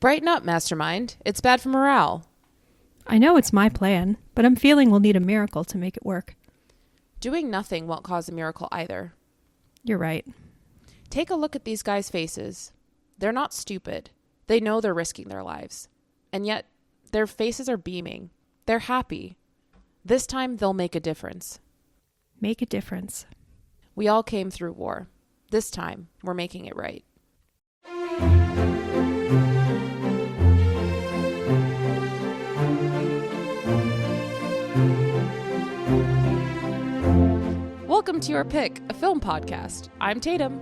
Brighten up, mastermind. It's bad for morale. I know it's my plan, but I'm feeling we'll need a miracle to make it work. Doing nothing won't cause a miracle either. You're right. Take a look at these guys' faces. They're not stupid. They know they're risking their lives. And yet, their faces are beaming. They're happy. This time, they'll make a difference. Make a difference. We all came through war. This time, we're making it right. Welcome to Your Pick, a film podcast. I'm Tatum.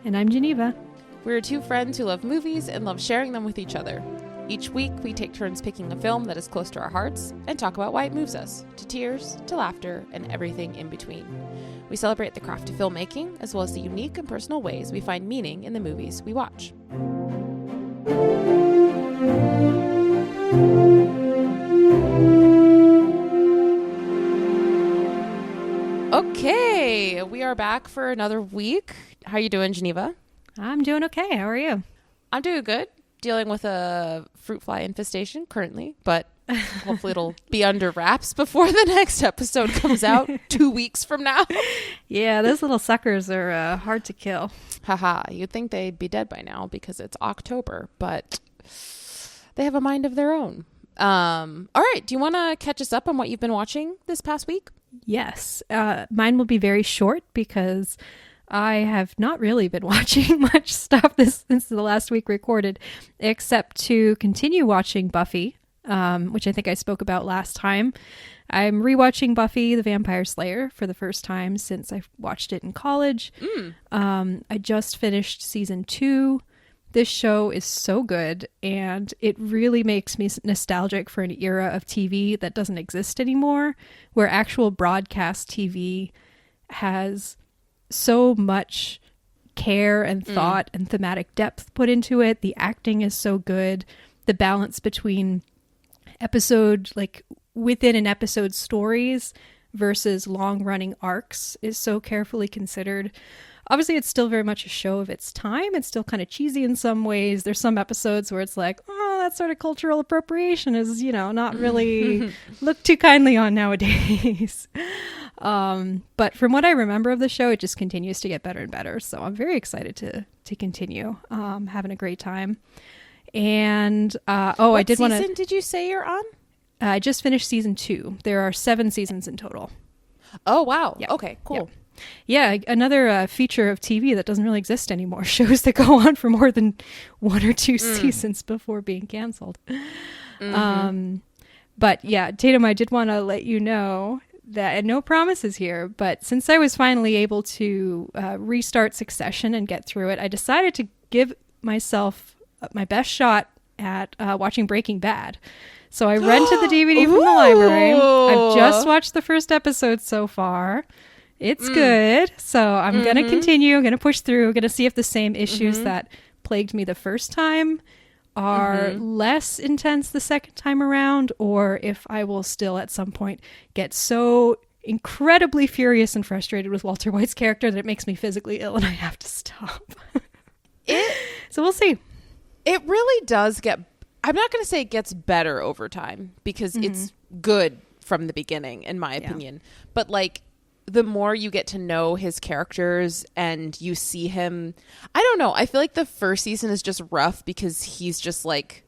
And I'm Geneva. We're two friends who love movies and love sharing them with each other. Each week, we take turns picking a film that is close to our hearts and talk about why it moves us, to tears, to laughter, and everything in between. We celebrate the craft of filmmaking, as well as the unique and personal ways we find meaning in the movies we watch. Okay, we are back for another week. How are you doing, Geneva? I'm doing okay. How are you? I'm doing good. Dealing with a fruit fly infestation currently, but hopefully it'll be under wraps before the next episode comes out 2 weeks from now. Yeah, those little suckers are hard to kill. Haha, you'd think they'd be dead by now because it's October, but they have a mind of their own. All right, do you want to catch us up on what you've been watching this past week? Yes, mine will be very short because I have not really been watching much stuff since the last week recorded, except to continue watching Buffy, which I think I spoke about last time. I'm rewatching Buffy the Vampire Slayer for the first time since I watched it in college. I just finished season 2. This show is so good, and it really makes me nostalgic for an era of TV that doesn't exist anymore, where actual broadcast TV has so much care and thought and thematic depth put into it. The acting is so good. The balance between episode, like within an episode stories versus long running arcs is so carefully considered. Obviously, it's still very much a show of its time. It's still kind of cheesy in some ways. There's some episodes where it's like, oh, that sort of cultural appropriation is, not really looked too kindly on nowadays. But from what I remember of the show, it just continues to get better and better. So I'm very excited to continue having a great time. And I did want to. What season did you say you're on? I just finished season 2. There are 7 seasons in total. Oh wow! Yeah. Okay, cool. Yeah, another feature of TV that doesn't really exist anymore. Shows that go on for more than 1 or 2 seasons before being canceled. But yeah, Tatum, I did want to let you know that, and no promises here, but since I was finally able to restart Succession and get through it, I decided to give myself my best shot at watching Breaking Bad. So I rented the DVD from the library. I've just watched the first episode so far. It's good. So I'm going to continue. I'm going to push through. I'm going to see if the same issues that plagued me the first time are less intense the second time around, or if I will still at some point get so incredibly furious and frustrated with Walter White's character that it makes me physically ill and I have to stop. So we'll see. It really does I'm not going to say it gets better over time because it's good from the beginning, in my opinion. But like, the more you get to know his characters and you see him, I don't know. I feel like the first season is just rough because he's just like,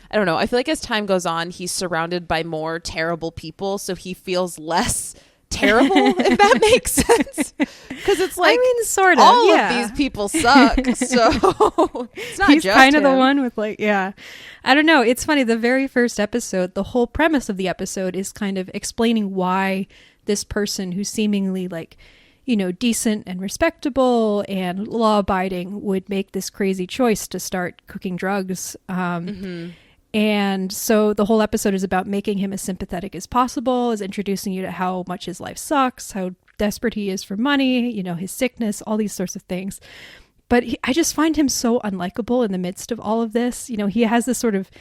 I don't know. I feel like as time goes on, he's surrounded by more terrible people. So he feels less terrible, if that makes sense. Because it's like, sort of. All of these people suck. So it's not he's just kind of him. the one with like, I don't know. It's funny. The very first episode, the whole premise of the episode is kind of explaining why this person who's seemingly like, decent and respectable and law-abiding would make this crazy choice to start cooking drugs. And so the whole episode is about making him as sympathetic as possible, is introducing you to how much his life sucks, how desperate he is for money, his sickness, all these sorts of things. But I just find him so unlikable in the midst of all of this. He has this sort of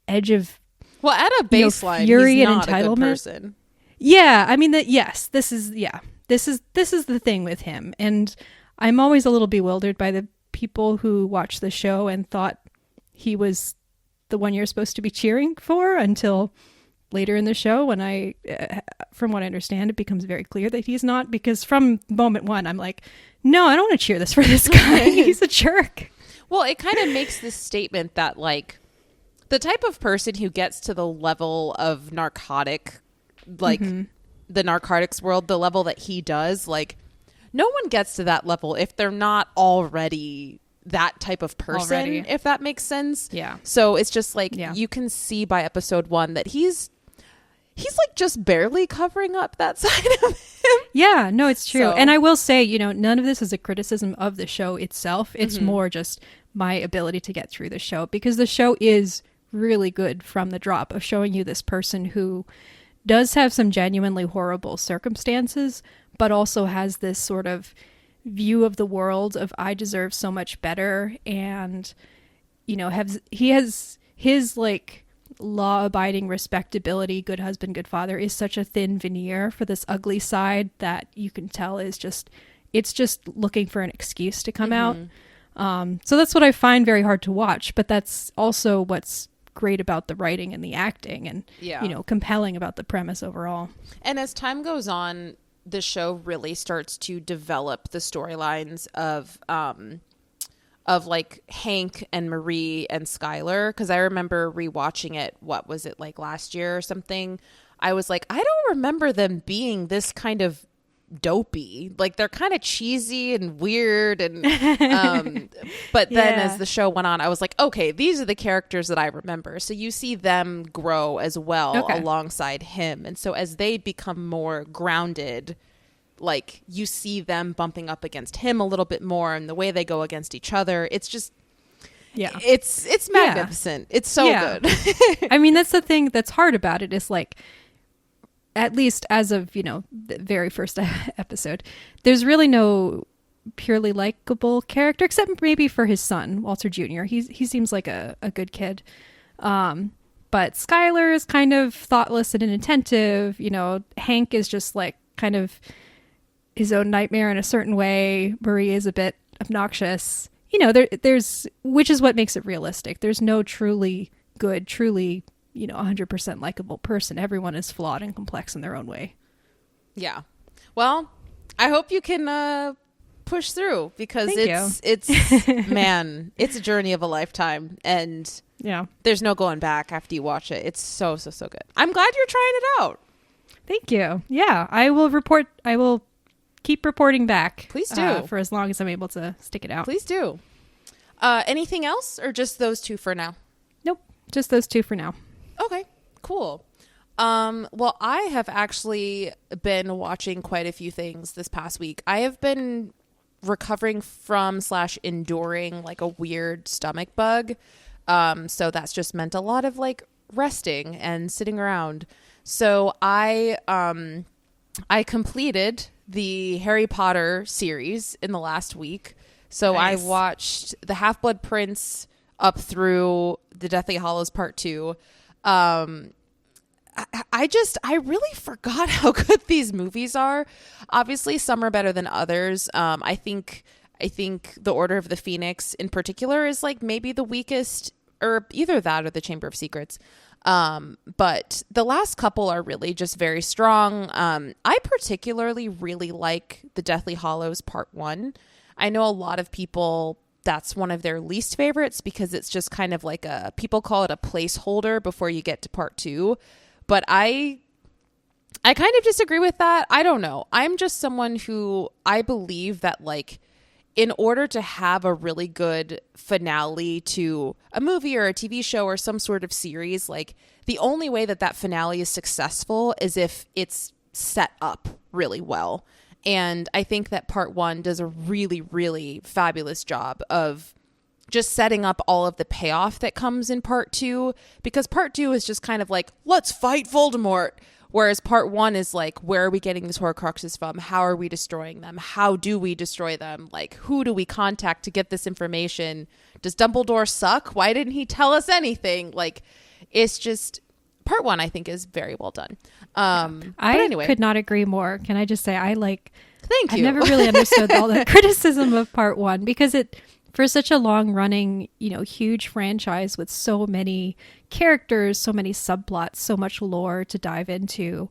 edge of, at a baseline, fury he's and not entitlement. A good person. Yeah, I mean this is the thing with him, and I'm always a little bewildered by the people who watch the show and thought he was the one you're supposed to be cheering for until later in the show when from what I understand, it becomes very clear that he's not, because from moment one, I'm like, no, I don't want to cheer this for this guy. He's a jerk. Well, it kind of makes this statement that like the type of person who gets to the level of narcotic, like the narcotics world, the level that he does, like no one gets to that level if they're not already that type of person, if that makes sense. Yeah. So it's just like you can see by episode 1 that he's like just barely covering up that side of him. Yeah, no, it's true. And I will say, you know, none of this is a criticism of the show itself. It's more just my ability to get through the show, because the show is really good from the drop of showing you this person who does have some genuinely horrible circumstances, but also has this sort of view of the world of I deserve so much better. And, you know, he has his like law-abiding respectability, good husband, good father is such a thin veneer for this ugly side that you can tell is just, it's just looking for an excuse to come out. So that's what I find very hard to watch, but that's also what's great about the writing and the acting and, you know, compelling about the premise overall. And as time goes on, the show really starts to develop the storylines of like Hank and Marie and Skylar. Because I remember rewatching it, what was it, like last year or something? I was like, I don't remember them being this kind of dopey. Like they're kind of cheesy and weird and but then as the show went on, I was like, okay, these are the characters that I remember. So you see them grow as well alongside him. And so as they become more grounded, like you see them bumping up against him a little bit more, and the way they go against each other, it's just it's magnificent. It's so good. I mean, that's the thing that's hard about it is like, at least as of, you know, the very first episode, there's really no purely likable character, except maybe for his son, Walter Jr. He seems like a good kid. But Skylar is kind of thoughtless and inattentive. You know, Hank is just like kind of his own nightmare in a certain way. Marie is a bit obnoxious. You know, there's, which is what makes it realistic. There's no truly good, truly, you know, 100% likable person. Everyone is flawed and complex in their own way. Yeah. Well, I hope you can push through, because it's man, it's a journey of a lifetime, and there's no going back after you watch it. It's so good. I'm glad you're trying it out. Thank you. Yeah, I will keep reporting back. Please do. For as long as I'm able to stick it out. Please do. Anything else, or just those two for now? Nope, just those two for now. Okay, cool. Well, I have actually been watching quite a few things this past week. I have been recovering from / enduring like a weird stomach bug. So that's just meant a lot of like resting and sitting around. So I completed the Harry Potter series in the last week. So nice. I watched The Half-Blood Prince up through The Deathly Hallows Part 2. I really forgot how good these movies are. Obviously, some are better than others. I think The Order of the Phoenix in particular is like maybe the weakest, or either that or The Chamber of Secrets. But the last couple are really just very strong. I particularly really like The Deathly Hallows Part 1. I know a lot of people, that's one of their least favorites because it's just kind of like people call it a placeholder before you get to Part 2. But I kind of disagree with that. I don't know. I'm just someone who, I believe that like, in order to have a really good finale to a movie or a TV show or some sort of series, like the only way that finale is successful is if it's set up really well. And I think that Part 1 does a really, really fabulous job of just setting up all of the payoff that comes in Part 2, because Part 2 is just kind of like, let's fight Voldemort. Whereas Part 1 is like, where are we getting these Horcruxes from? How are we destroying them? How do we destroy them? Like, who do we contact to get this information? Does Dumbledore suck? Why didn't he tell us anything? Like, it's just, Part 1, I think, is very well done. I could not agree more. Can I just say, Thank you. I never really understood all the criticism of Part 1 because it for such a long running, huge franchise with so many characters, so many subplots, so much lore to dive into,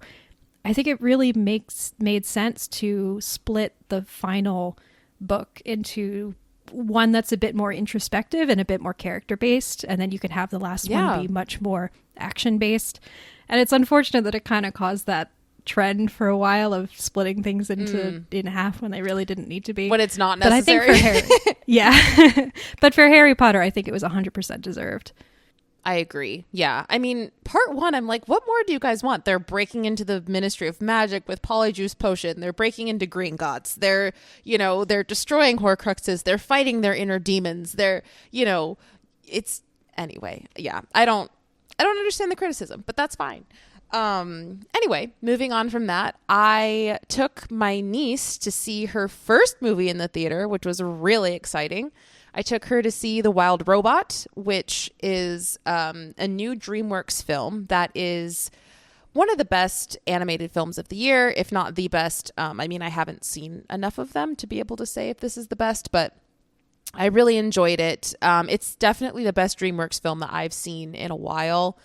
I think it really made sense to split the final book into one that's a bit more introspective and a bit more character based, and then you could have the last one be much more action based. And it's unfortunate that it kind of caused that trend for a while of splitting things in half when they really didn't need to be. When it's not necessary. But I think for Harry, but for Harry Potter, I think it was 100% deserved. I agree. Yeah. I mean, part 1, I'm like, what more do you guys want? They're breaking into the Ministry of Magic with Polyjuice Potion. They're breaking into Green Gods. They're destroying Horcruxes. They're fighting their inner demons. Anyway. Yeah. I don't understand the criticism, but that's fine. Anyway, moving on from that, I took my niece to see her first movie in the theater, which was really exciting. I took her to see The Wild Robot, which is a new DreamWorks film that is one of the best animated films of the year, if not the best. I mean, I haven't seen enough of them to be able to say if this is the best, but I really enjoyed it. It's definitely the best DreamWorks film that I've seen in a while.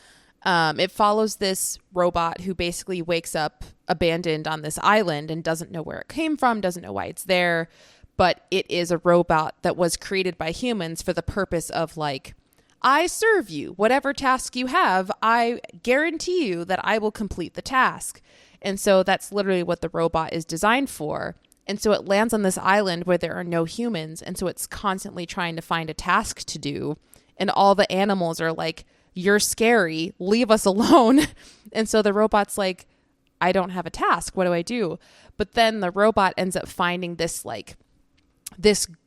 It follows this robot who basically wakes up abandoned on this island and doesn't know where it came from, doesn't know why it's there. But it is a robot that was created by humans for the purpose of like, I serve you. Whatever task you have, I guarantee you that I will complete the task. And so that's literally what the robot is designed for. And so it lands on this island where there are no humans. And so it's constantly trying to find a task to do. And all the animals are like, you're scary. Leave us alone. And so the robot's like, I don't have a task. What do I do? But then the robot ends up finding this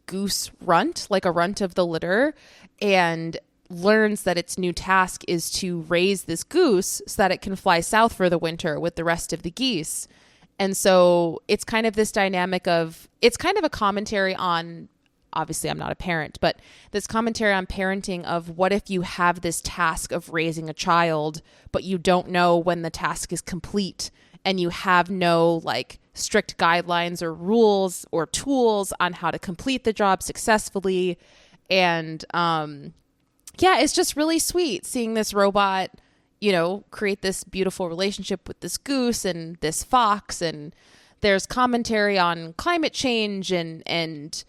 goose runt, like a runt of the litter, and learns that its new task is to raise this goose so that it can fly south for the winter with the rest of the geese. And so it's kind of this dynamic of, it's kind of a commentary on, obviously I'm not a parent, but this commentary on parenting of what if you have this task of raising a child, but you don't know when the task is complete and you have no like strict guidelines or rules or tools on how to complete the job successfully. And it's just really sweet seeing this robot, create this beautiful relationship with this goose and this fox. And there's commentary on climate change and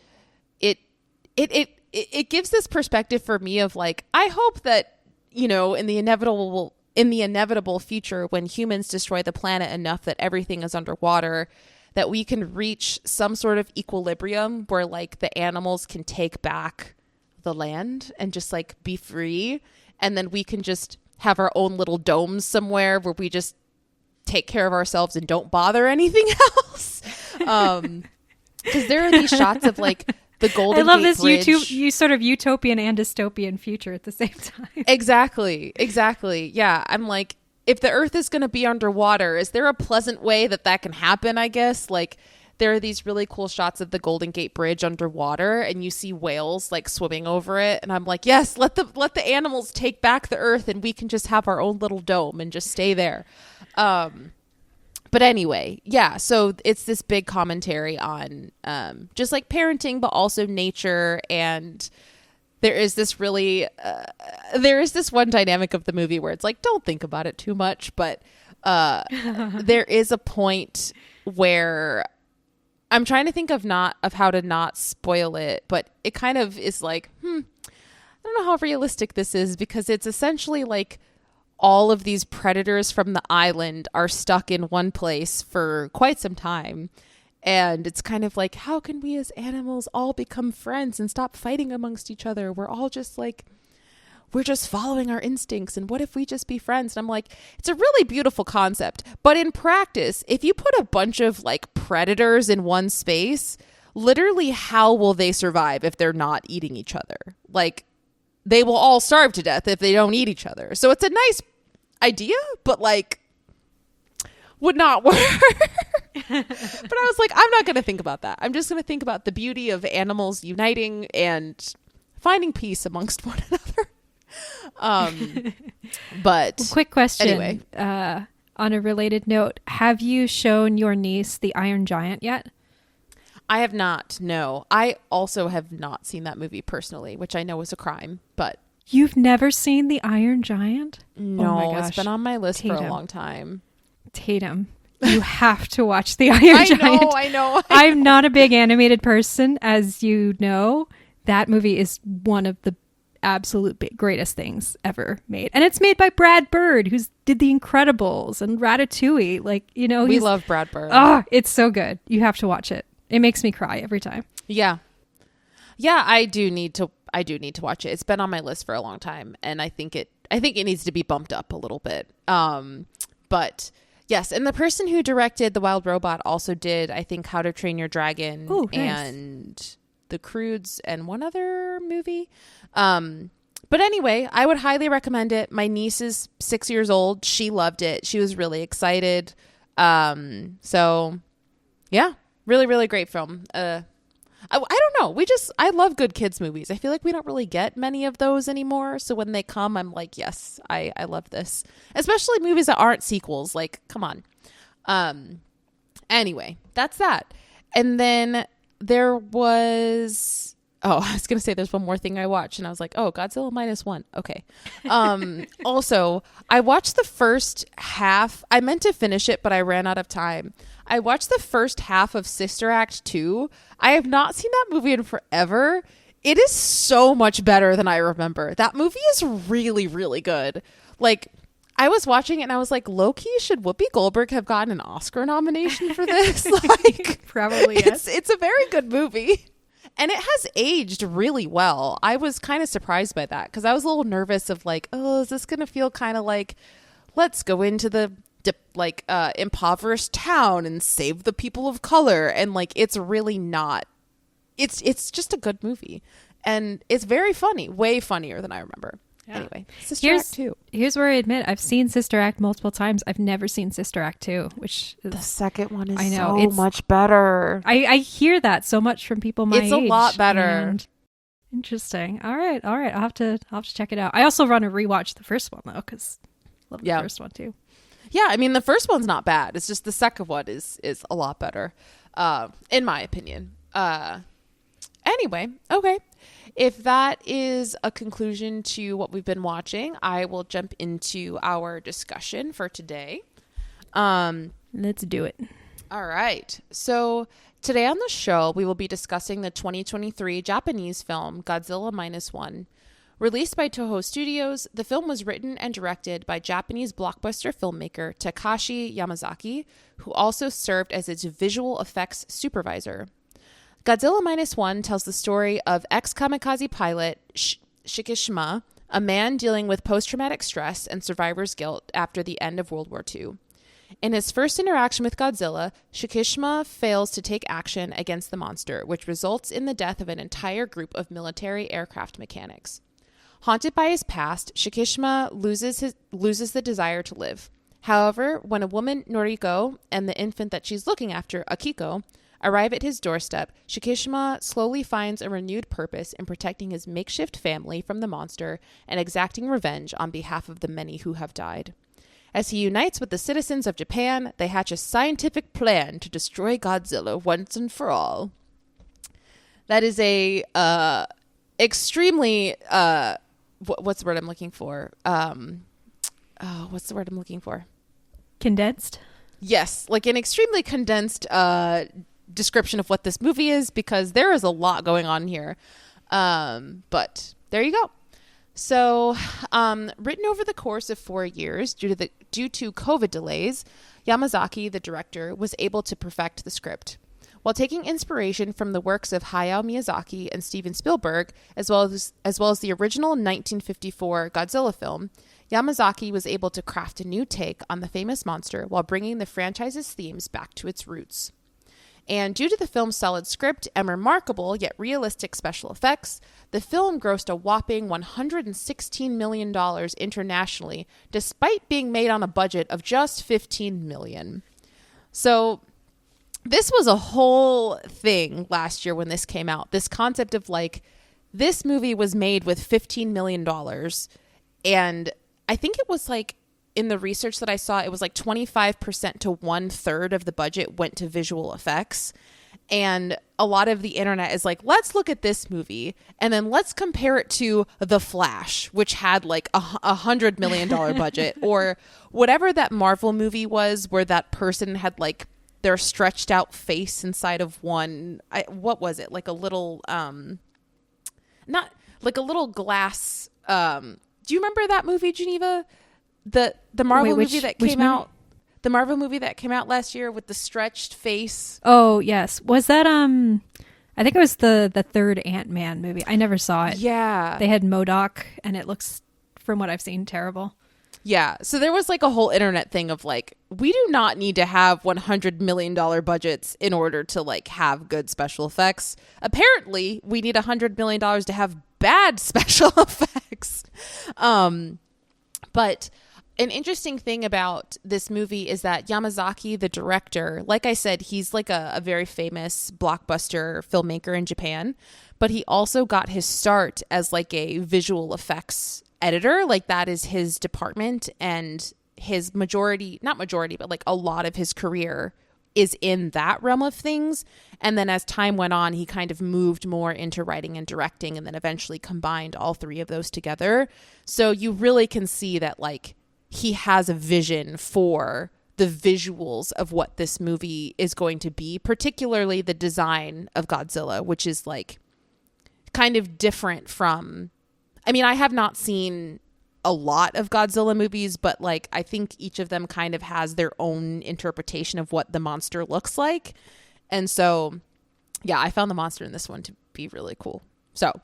it gives this perspective for me of like, I hope that, in the inevitable future, when humans destroy the planet enough that everything is underwater, that we can reach some sort of equilibrium where like the animals can take back the land and just like be free. And then we can just have our own little domes somewhere where we just take care of ourselves and don't bother anything else. Because there are these shots of like the Golden Gate Bridge. I love this you sort of utopian and dystopian future at the same time. Exactly. Yeah. I'm like, if the earth is going to be underwater, is there a pleasant way that can happen, I guess? Like, there are these really cool shots of the Golden Gate Bridge underwater, and you see whales like swimming over it. And I'm like, yes, let the animals take back the earth and we can just have our own little dome and just stay there. But anyway, yeah, so it's this big commentary on just like parenting, but also nature. And there is this one dynamic of the movie where it's like, don't think about it too much. But there is a point where I'm trying to think of how to not spoil it, but it kind of is like, I don't know how realistic this is, because it's essentially like all of these predators from the island are stuck in one place for quite some time. And it's kind of like, how can we as animals all become friends and stop fighting amongst each other? We're all just like, we're just following our instincts. And what if we just be friends? And I'm like, it's a really beautiful concept. But in practice, if you put a bunch of like predators in one space, literally how will they survive if they're not eating each other? Like, they will all starve to death if they don't eat each other. So it's a nice idea, but like would not work. But I was like, I'm not going to think about that. I'm just going to think about the beauty of animals uniting and finding peace amongst one another. But quick question. Anyway, on a related note, have you shown your niece The Iron Giant yet? I have not. No, I also have not seen that movie personally, which I know is a crime, but You've never seen The Iron Giant? no, Oh my gosh. it's been on my list for Tatum. a long time. Tatum, you have to watch The Iron Giant. I know. I'm not a big animated person, as you know. That movie is one of the absolute greatest things ever made. And it's made by Brad Bird, who did The Incredibles and Ratatouille. Like, you know, We love Brad Bird. Oh, it's so good. You have to watch it. It makes me cry every time. Yeah. Yeah, I do need to watch it. It's been on my list for a long time, and I think it needs to be bumped up a little bit. But yes, and the person who directed The Wild Robot also did, I think, How to Train Your Dragon. Ooh, nice. And The Croods and one other movie. But anyway, I would highly recommend it. My niece is 6 years old. She loved it. She was really excited. So yeah, really, really great film. I don't know. I love good kids movies. I feel like we don't really get many of those anymore. So when they come, I'm like, yes, I love this. Especially movies that aren't sequels. Like, come on. Anyway, that's that. And then there was, I was going to say there's one more thing I watched. And I was like, Godzilla Minus One. Okay. Also, I watched the first half. I meant to finish it, but I ran out of time. I watched the first half of Sister Act 2. I have not seen that movie in forever. It is so much better than I remember. That movie is really, really good. Like, I was watching it and I was like, low-key, should Whoopi Goldberg have gotten an Oscar nomination for this? Like, Probably, yes. It's a very good movie. And it has aged really well. I was kind of surprised by that because I was a little nervous of like, is this going to feel kind of like, let's go into the impoverished town and save the people of color, and like it's really not. It's just a good movie, and it's very funny, way funnier than I remember. Yeah. Anyway, Sister Act 2. Here's where I admit I've seen Sister Act multiple times. I've never seen Sister Act 2, which is, the second one is so much better. I hear that so much from people my age. It's a lot better. Interesting. All right. I'll have to check it out. I also want to rewatch the first one though, because I love the first one too. Yeah, I mean the first one's not bad. It's just the second one is a lot better, in my opinion. Anyway, okay. If that is a conclusion to what we've been watching, I will jump into our discussion for today. Let's do it. All right. So today on the show, we will be discussing the 2023 Japanese film Godzilla Minus One. Released by Toho Studios, the film was written and directed by Japanese blockbuster filmmaker Takashi Yamazaki, who also served as its visual effects supervisor. Godzilla Minus One tells the story of ex-kamikaze pilot Shikishima, a man dealing with post-traumatic stress and survivor's guilt after the end of World War II. In his first interaction with Godzilla, Shikishima fails to take action against the monster, which results in the death of an entire group of military aircraft mechanics. Haunted by his past, Shikishima loses the desire to live. However, when a woman, Noriko, and the infant that she's looking after, Akiko, arrive at his doorstep, Shikishima slowly finds a renewed purpose in protecting his makeshift family from the monster and exacting revenge on behalf of the many who have died. As he unites with the citizens of Japan, they hatch a scientific plan to destroy Godzilla once and for all. That is a extremely what's the word I'm looking for? What's the word I'm looking for? Condensed? Yes, like an extremely condensed description of what this movie is, because there is a lot going on here. But there you go. So, written over the course of 4 years due to COVID delays, Yamazaki, the director, was able to perfect the script. While taking inspiration from the works of Hayao Miyazaki and Steven Spielberg, as well as the original 1954 Godzilla film, Yamazaki was able to craft a new take on the famous monster while bringing the franchise's themes back to its roots. And due to the film's solid script and remarkable yet realistic special effects, the film grossed a whopping $116 million internationally, despite being made on a budget of just $15 million. So this was a whole thing last year when this came out. This concept of like, this movie was made with $15 million. And I think it was like, in the research that I saw, it was like 25% to 1/3 of the budget went to visual effects. And a lot of the internet is like, let's look at this movie and then let's compare it to The Flash, which had like $100 million budget, or whatever that Marvel movie was where that person had like their stretched out face inside of one. What was it? Like a little, not like a little glass. Do you remember that movie, Geneva? The Marvel movie that came out. The Marvel movie that came out last year with the stretched face. Oh, yes. Was that, I think it was the third Ant-Man movie. I never saw it. Yeah. They had MODOK, and it looks, from what I've seen, terrible. Yeah. So there was like a whole internet thing of like, we do not need to have $100 million budgets in order to like have good special effects. Apparently, we need $100 million to have bad special effects. But an interesting thing about this movie is that Yamazaki, the director, like I said, he's like a very famous blockbuster filmmaker in Japan, but he also got his start as like a visual effects editor. Like that is his department, and his not majority, but like a lot of his career is in that realm of things. And then as time went on, he kind of moved more into writing and directing, and then eventually combined all three of those together. So you really can see that like he has a vision for the visuals of what this movie is going to be, particularly the design of Godzilla, which is like kind of different from, I mean, I have not seen a lot of Godzilla movies, but like I think each of them kind of has their own interpretation of what the monster looks like. And so, yeah, I found the monster in this one to be really cool. So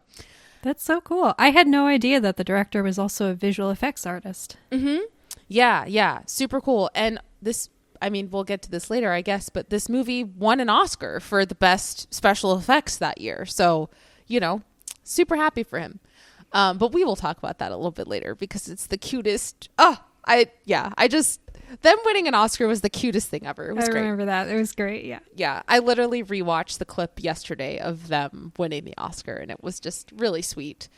that's so cool. I had no idea that the director was also a visual effects artist. Mm-hmm. Yeah. Super cool. And this, I mean, we'll get to this later, I guess, but this movie won an Oscar for the best special effects that year. So, you know, super happy for him. But we will talk about that a little bit later because it's the cutest. Them winning an Oscar was the cutest thing ever. It was great. I remember that. It was great. Yeah. Yeah. I literally rewatched the clip yesterday of them winning the Oscar, and it was just really sweet.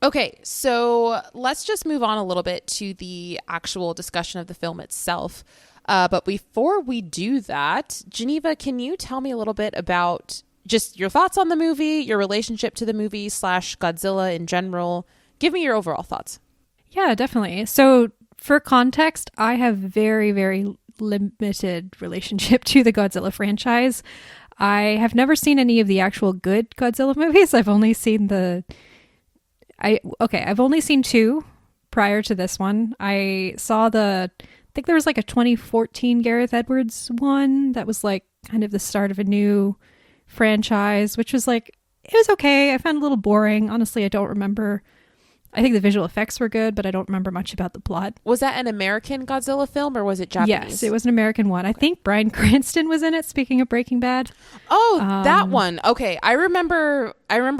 Okay, so let's just move on a little bit to the actual discussion of the film itself. But before we do that, Geneva, can you tell me a little bit about just your thoughts on the movie, your relationship to the movie / Godzilla in general? Give me your overall thoughts. Yeah, definitely. So for context, I have very, very limited relationship to the Godzilla franchise. I have never seen any of the actual good Godzilla movies. I've only seen I've only seen two prior to this one. I saw I think there was like a 2014 Gareth Edwards one that was like kind of the start of a new franchise, which was like, it was okay. I found it a little boring. Honestly, I don't remember. I think the visual effects were good, but I don't remember much about the plot. Was that an American Godzilla film or was it Japanese? Yes, it was an American one. I think Bryan Cranston was in it, speaking of Breaking Bad. Oh, that one. Okay. I remember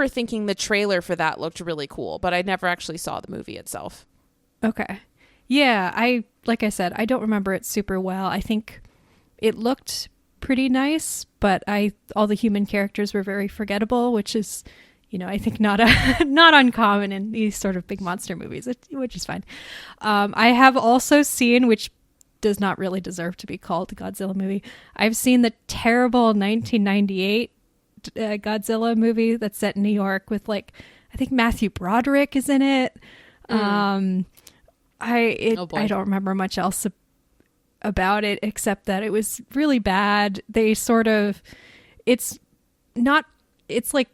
thinking the trailer for that looked really cool, but I never actually saw the movie itself. Okay. Yeah, like I said, I don't remember it super well. I think it looked pretty nice, but all the human characters were very forgettable, which is, I think not uncommon in these sort of big monster movies, which is fine. I have also seen, which does not really deserve to be called a Godzilla movie, I've seen the terrible 1998 Godzilla movie that's set in New York with I think Matthew Broderick is in it. I don't remember much else about it except that it was really bad. It's like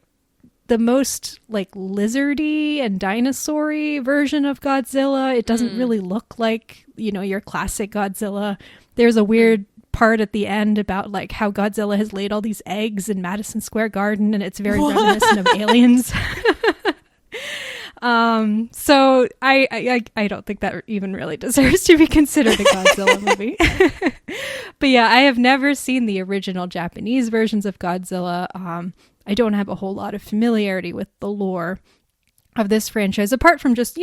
the most lizardy and dinosaur-y version of Godzilla. It doesn't really look like, your classic Godzilla. There's a weird part at the end about how Godzilla has laid all these eggs in Madison Square Garden, and it's very reminiscent of Aliens. So I don't think that even really deserves to be considered a Godzilla movie. But yeah, I have never seen the original Japanese versions of Godzilla. I don't have a whole lot of familiarity with the lore of this franchise, apart from just,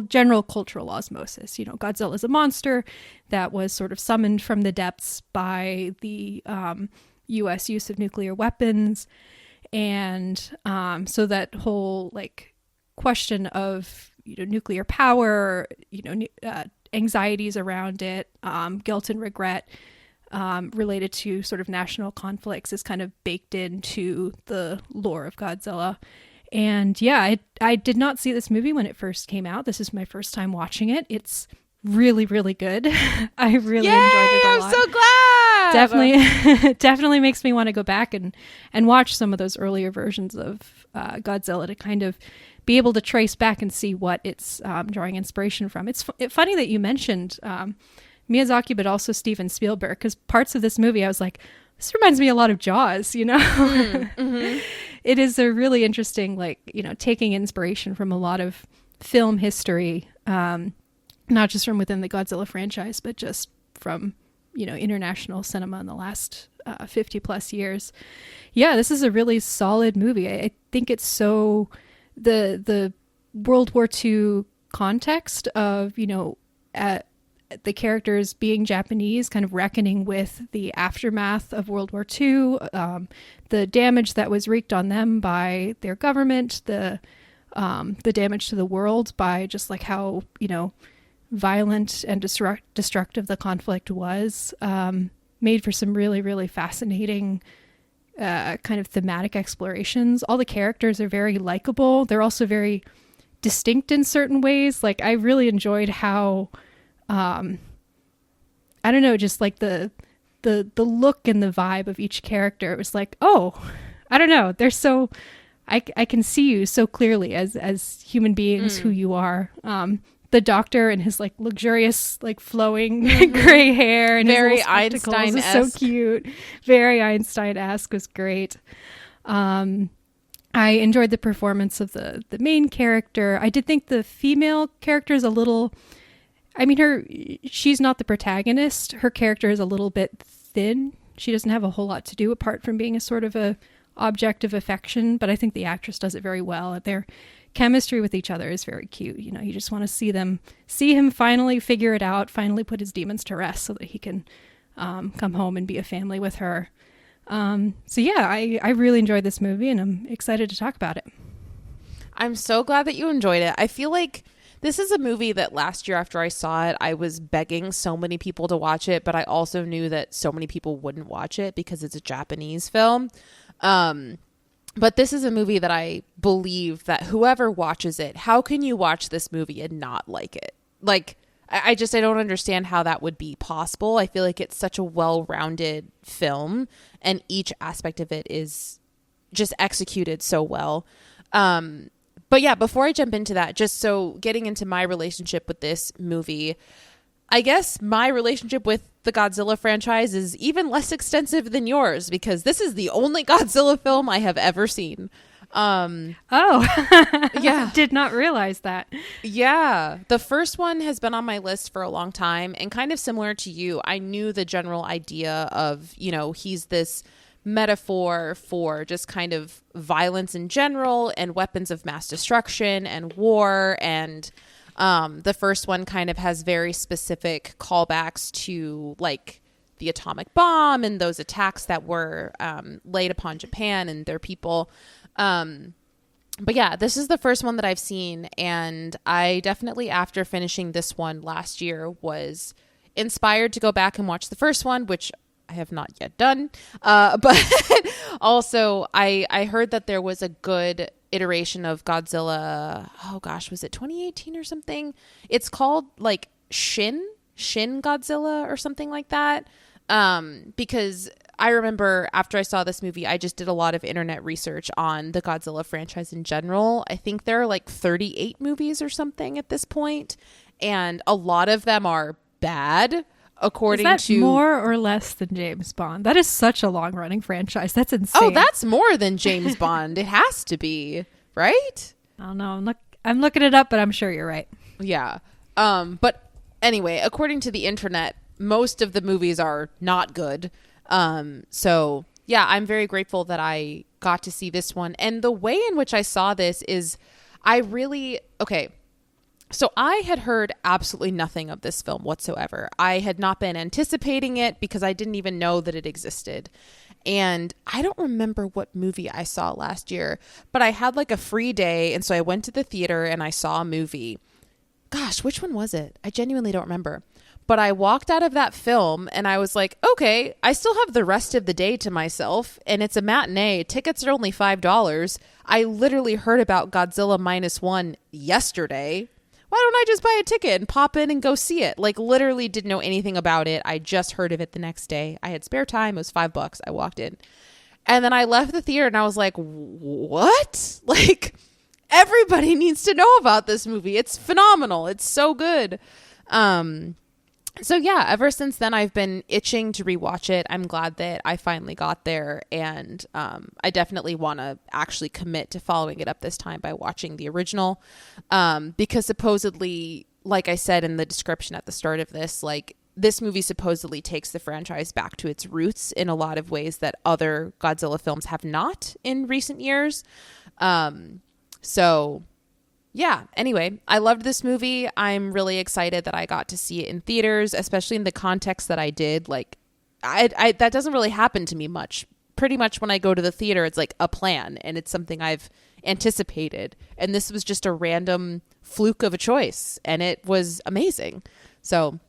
general cultural osmosis. Godzilla is a monster that was sort of summoned from the depths by the U.S. use of nuclear weapons. And so that whole, question of, nuclear power, anxieties around it, guilt and regret, related to sort of national conflicts is kind of baked into the lore of Godzilla. And yeah, I did not see this movie when it first came out. This is my first time watching it. It's really, really good. I really enjoyed it a lot. I'm so glad. Definitely makes me want to go back and watch some of those earlier versions of Godzilla to kind of be able to trace back and see what it's drawing inspiration from. It's funny that you mentioned Miyazaki, but also Steven Spielberg, because parts of this movie I was like, this reminds me a lot of Jaws, you know? Mm-hmm. It is a really interesting, like, you know, taking inspiration from a lot of film history, not just from within the Godzilla franchise, but just from, you know, international cinema in the last 50 plus years. Yeah, this is a really solid movie. I think it's so, the World War II context of, you know, the characters being Japanese, kind of reckoning with the aftermath of World War II, the damage that was wreaked on them by their government, the damage to the world by just like how, you know, violent and destructive the conflict was, made for some really, really fascinating kind of thematic explorations. All the characters are very likable. They're also very distinct in certain ways. Like, I really enjoyed how I don't know, just like the look and the vibe of each character. It was like, oh, I don't know, they're so, I can see you so clearly as human beings who you are. The doctor and his like luxurious, like flowing gray hair and very his Einstein-esque. So cute. Very Einstein-esque, was great. I enjoyed the performance of the main character. I did think the female character is a little, I mean, she's not the protagonist. Her character is a little bit thin. She doesn't have a whole lot to do apart from being a sort of a object of affection, but I think the actress does it very well. Their chemistry with each other is very cute. You know, you just want to see him finally figure it out, finally put his demons to rest so that he can come home and be a family with her. So yeah, I really enjoyed this movie and I'm excited to talk about it. I'm so glad that you enjoyed it. I feel like this is a movie that last year after I saw it, I was begging so many people to watch it, but I also knew that so many people wouldn't watch it because it's a Japanese film. But this is a movie that I believe that whoever watches it, how can you watch this movie and not like it? Like, I don't understand how that would be possible. I feel like it's such a well-rounded film and each aspect of it is just executed so well. But yeah, before I jump into that, just so getting into my relationship with this movie, I guess my relationship with the Godzilla franchise is even less extensive than yours because this is the only Godzilla film I have ever seen. Yeah. Did not realize that. Yeah. The first one has been on my list for a long time and kind of similar to you. I knew the general idea of, you know, he's this metaphor for just kind of violence in general and weapons of mass destruction and war. And the first one kind of has very specific callbacks to like the atomic bomb and those attacks that were laid upon Japan and their people. But yeah, this is the first one that I've seen. And I definitely, after finishing this one last year, was inspired to go back and watch the first one, which I have not yet done. But also I heard that there was a good iteration of Godzilla. Oh gosh, was it 2018 or something? It's called like Shin Godzilla or something like that. Because I remember after I saw this movie, I just did a lot of internet research on the Godzilla franchise in general. I think there are like 38 movies or something at this point, and a lot of them are bad. According is that to more or less than James Bond? That is such a long running franchise. That's insane. Oh, that's more than James Bond. It has to be, right? I don't know. I'm looking it up, but I'm sure you're right. Yeah. But anyway, according to the internet, most of the movies are not good. So yeah, I'm very grateful that I got to see this one. And the way in which I saw this is so I had heard absolutely nothing of this film whatsoever. I had not been anticipating it because I didn't even know that it existed. And I don't remember what movie I saw last year, but I had like a free day. And so I went to the theater and I saw a movie. gosh, which one was it? I genuinely don't remember. But I walked out of that film and I was like, okay, I still have the rest of the day to myself and it's a matinee. Tickets are only $5. I literally heard about Godzilla Minus One yesterday. Why don't I just buy a ticket and pop in and go see it? Like, literally didn't know anything about it. I just heard of it the next day. I had spare time. It was $5. I walked in. And then I left the theater and I was like, what? Like, everybody needs to know about this movie. It's phenomenal. It's so good. So yeah, ever since then, I've been itching to rewatch it. I'm glad that I finally got there. And I definitely want to actually commit to following it up this time by watching the original. Because supposedly, like I said in the description at the start of this, like this movie supposedly takes the franchise back to its roots in a lot of ways that other Godzilla films have not in recent years. So yeah, anyway, I loved this movie. I'm really excited that I got to see it in theaters, especially in the context that I did. Like, I that doesn't really happen to me much. Pretty much when I go to the theater, it's like a plan and it's something I've anticipated. And this was just a random fluke of a choice and it was amazing. So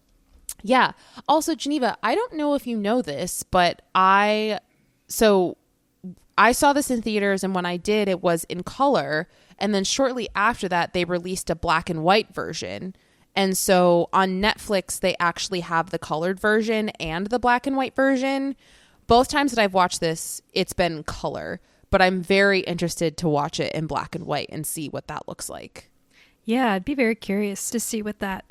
yeah. Also, Geneva, I don't know if you know this, but I saw this in theaters, and when I did, it was in color. And then shortly after that, they released a black and white version. And so on Netflix, they actually have the colored version and the black and white version. Both times that I've watched this, it's been color, but I'm very interested to watch it in black and white and see what that looks like. Yeah, I'd be very curious to see what that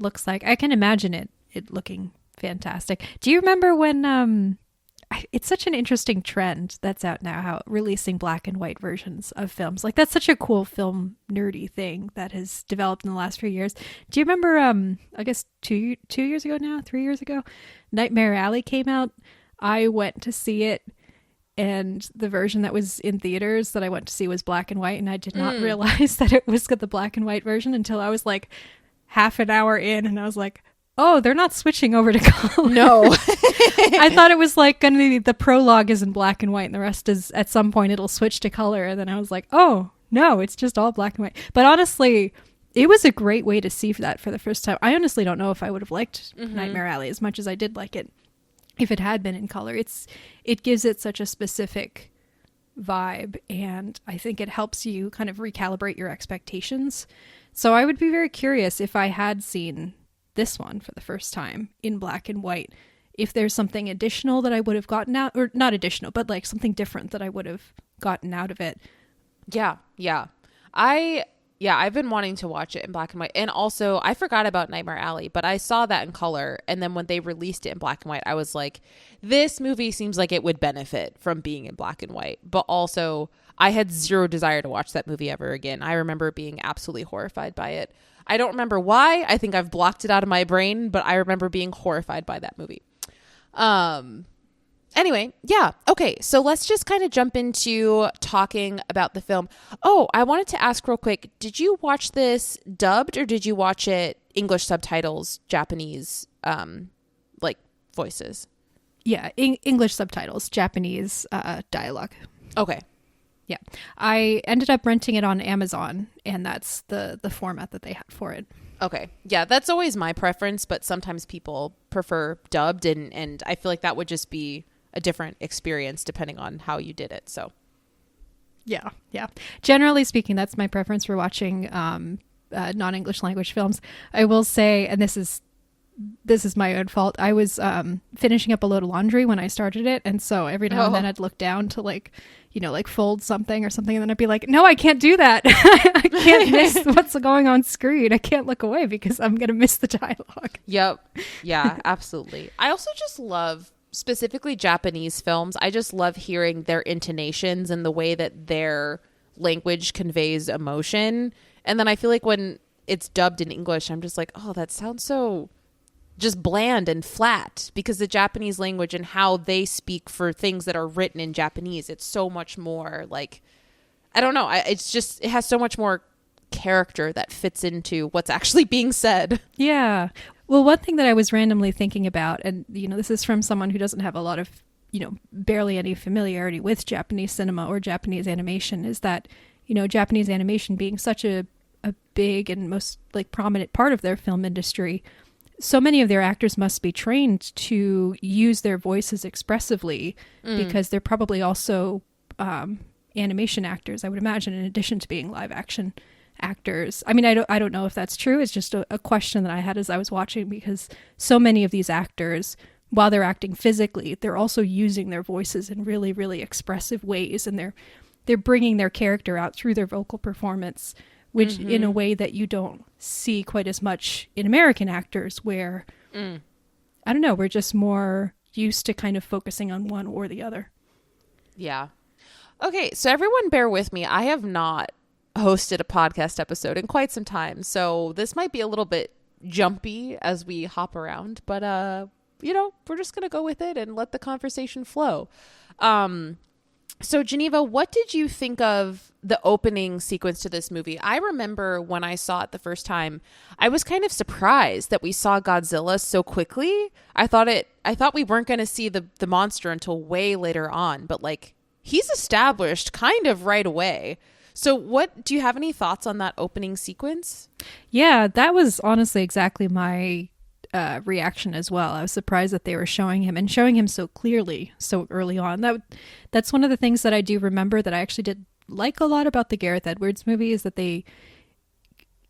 looks like. I can imagine it looking fantastic. Do you remember when it's such an interesting trend that's out now, how releasing black and white versions of films, like that's such a cool film nerdy thing that has developed in the last few years. Do you remember I guess 2 years ago now, 3 years ago, Nightmare Alley came out? I went to see it, and the version that was in theaters that I went to see was black and white, and I did not realize that it was the black and white version until I was like half an hour in, and I was like, oh, they're not switching over to color. No. I thought it was like going to be the prologue is in black and white and the rest is at some point it'll switch to color. And then I was like, oh, no, it's just all black and white. But honestly, it was a great way to see that for the first time. I honestly don't know if I would have liked Nightmare Alley as much as I did like it if it had been in color. It gives it such a specific vibe, and I think it helps you kind of recalibrate your expectations. So I would be very curious if I had seen this one for the first time in black and white, if there's something additional that I would have gotten out, or not additional, but like something different that I would have gotten out of it. Yeah. I've been wanting to watch it in black and white. And also, I forgot about Nightmare Alley, but I saw that in color. And then when they released it in black and white, I was like, this movie seems like it would benefit from being in black and white. But also, I had zero desire to watch that movie ever again. I remember being absolutely horrified by it. I don't remember why. I think I've blocked it out of my brain, but I remember being horrified by that movie. Anyway, yeah. Okay. So let's just kind of jump into talking about the film. Oh, I wanted to ask real quick. Did you watch this dubbed or did you watch it English subtitles, Japanese, like voices? Yeah. English subtitles, Japanese, dialogue. Okay. Yeah. I ended up renting it on Amazon, and that's the format that they had for it. Okay. Yeah, that's always my preference, but sometimes people prefer dubbed, and I feel like that would just be a different experience depending on how you did it. So yeah. Generally speaking, that's my preference for watching non-English language films. I will say, and this is my own fault, I was finishing up a load of laundry when I started it, and so every now and then I'd look down to like fold something or something, and then I'd be like, no, I can't do that. I can't miss what's going on screen. I can't look away because I'm gonna miss the dialogue. Yep. Yeah, absolutely. I also just love, specifically Japanese films, I just love hearing their intonations and the way that their language conveys emotion. And then I feel like when it's dubbed in English, I'm just like, oh, that sounds so just bland and flat, because the Japanese language and how they speak for things that are written in Japanese, it's so much more like, I don't know. It's just, it has so much more character that fits into what's actually being said. Yeah. Well, one thing that I was randomly thinking about, and this is from someone who doesn't have a lot of, barely any familiarity with Japanese cinema or Japanese animation, is that, Japanese animation being such a a big and most like prominent part of their film industry, so many of their actors must be trained to use their voices expressively because they're probably also animation actors, I would imagine, in addition to being live action actors. I mean, I don't know if that's true. It's just a question that I had as I was watching, because so many of these actors, while they're acting physically, they're also using their voices in really, really expressive ways, and they're bringing their character out through their vocal performance, which in a way that you don't see quite as much in American actors, where I don't know, we're just more used to kind of focusing on one or the other. Yeah. Okay, so everyone bear with me. I have not hosted a podcast episode in quite some time, so this might be a little bit jumpy as we hop around, but we're just gonna go with it and let the conversation flow. So Geneva, what did you think of the opening sequence to this movie? I remember when I saw it the first time, I was kind of surprised that we saw Godzilla so quickly. I thought we weren't going to see the monster until way later on, but like he's established kind of right away. So do you have any thoughts on that opening sequence? Yeah, that was honestly exactly my reaction as well. I was surprised that they were showing him so clearly so early on. That's one of the things that I do remember that I actually did like a lot about the Gareth Edwards movie, is that they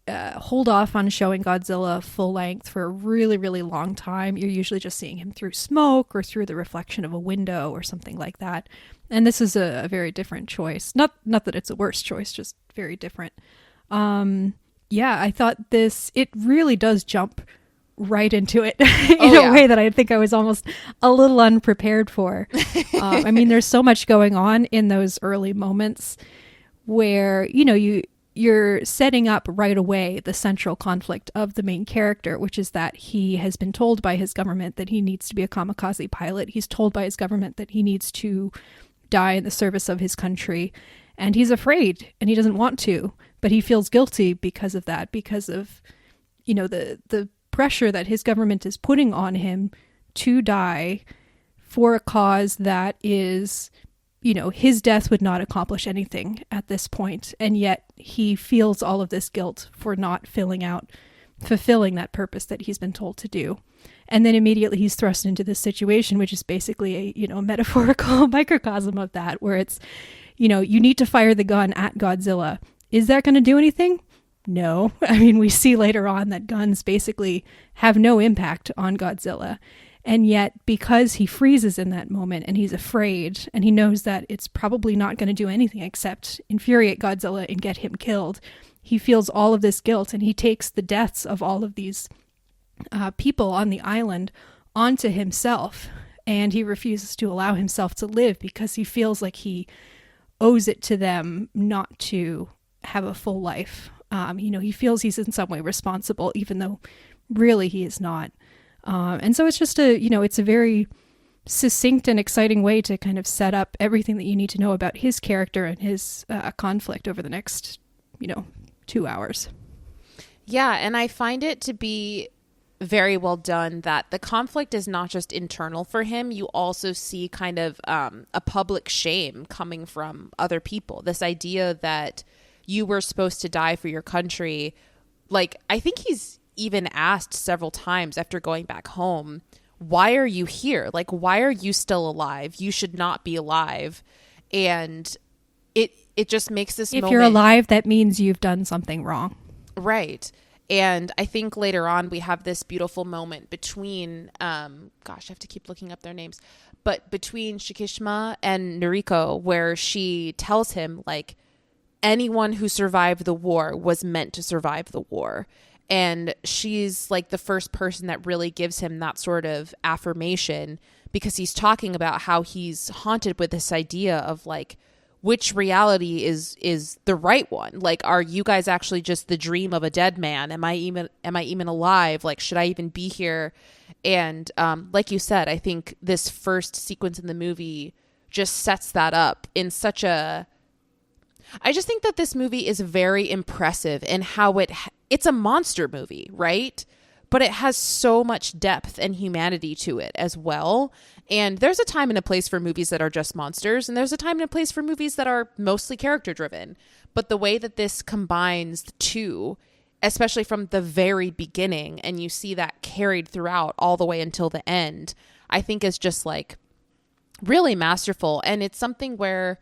hold off on showing Godzilla full length for a really, really long time. You're usually just seeing him through smoke or through the reflection of a window or something like that. And this is a very different choice. Not that it's a worse choice, just very different. I thought it really does jump right into it in a way that I think I was almost a little unprepared for. I mean, there's so much going on in those early moments where, you're setting up right away the central conflict of the main character, which is that he has been told by his government that he needs to be a kamikaze pilot. He's told by his government that he needs to die in the service of his country, and he's afraid and he doesn't want to, but he feels guilty because of that, because of, the pressure that his government is putting on him to die for a cause that is, his death would not accomplish anything at this point. And yet he feels all of this guilt for not fulfilling that purpose that he's been told to do. And then immediately he's thrust into this situation, which is basically a metaphorical microcosm of that, where it's, you need to fire the gun at Godzilla. Is that going to do anything? No. I mean, we see later on that guns basically have no impact on Godzilla. And yet, because he freezes in that moment and he's afraid and he knows that it's probably not going to do anything except infuriate Godzilla and get him killed, he feels all of this guilt, and he takes the deaths of all of these people on the island onto himself. And he refuses to allow himself to live because he feels like he owes it to them not to have a full life. He feels he's in some way responsible, even though really he is not. And so it's just it's a very succinct and exciting way to kind of set up everything that you need to know about his character and his conflict over the next, 2 hours. Yeah, and I find it to be very well done that the conflict is not just internal for him. You also see kind of a public shame coming from other people. This idea that you were supposed to die for your country. Like, I think he's even asked several times after going back home, why are you here? Like, why are you still alive? You should not be alive. And it just makes this moment. If you're alive, that means you've done something wrong. Right. And I think later on we have this beautiful moment between, I have to keep looking up their names, but between Shikishima and Noriko, where she tells him, like, anyone who survived the war was meant to survive the war. And she's like the first person that really gives him that sort of affirmation, because he's talking about how he's haunted with this idea of like, which reality is the right one? Like, are you guys actually just the dream of a dead man? Am I even alive? Like, should I even be here? And like you said, I think this first sequence in the movie just sets that up in such a... I just think that this movie is very impressive in how it's a monster movie, right? But it has so much depth and humanity to it as well. And there's a time and a place for movies that are just monsters, and there's a time and a place for movies that are mostly character driven. But the way that this combines the two, especially from the very beginning, and you see that carried throughout all the way until the end, I think is just like really masterful. And it's something where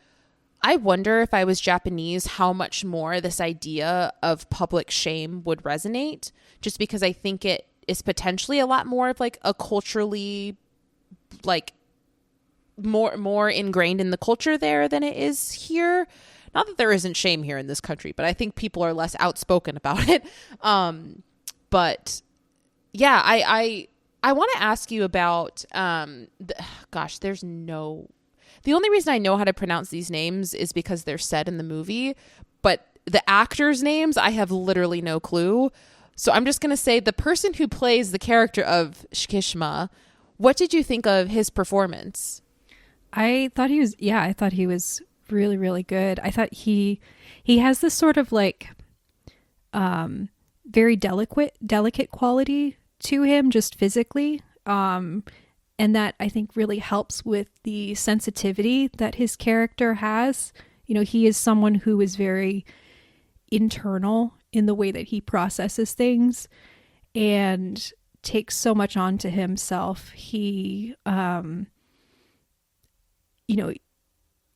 I wonder, if I was Japanese, how much more this idea of public shame would resonate, just because I think it is potentially a lot more of like a culturally, like more ingrained in the culture there than it is here. Not that there isn't shame here in this country, but I think people are less outspoken about it. But yeah, I want to ask you about, the only reason I know how to pronounce these names is because they're said in the movie, but the actors' names, I have literally no clue. So I'm just going to say the person who plays the character of Shikishima, what did you think of his performance? I thought he was really, really good. I thought he has this sort of like very delicate quality to him just physically. And that I think really helps with the sensitivity that his character has. You know, he is someone who is very internal in the way that he processes things and takes so much onto himself. He,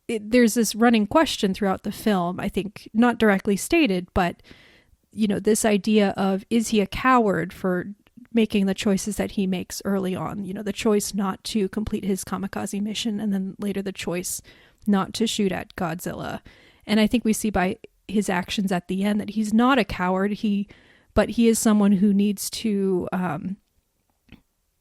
there's this running question throughout the film, I think not directly stated, but, you know, this idea of, is he a coward for making the choices that he makes early on, you know, the choice not to complete his kamikaze mission, and then later the choice not to shoot at Godzilla. And I think we see by his actions at the end that he's not a coward, but he is someone who needs to,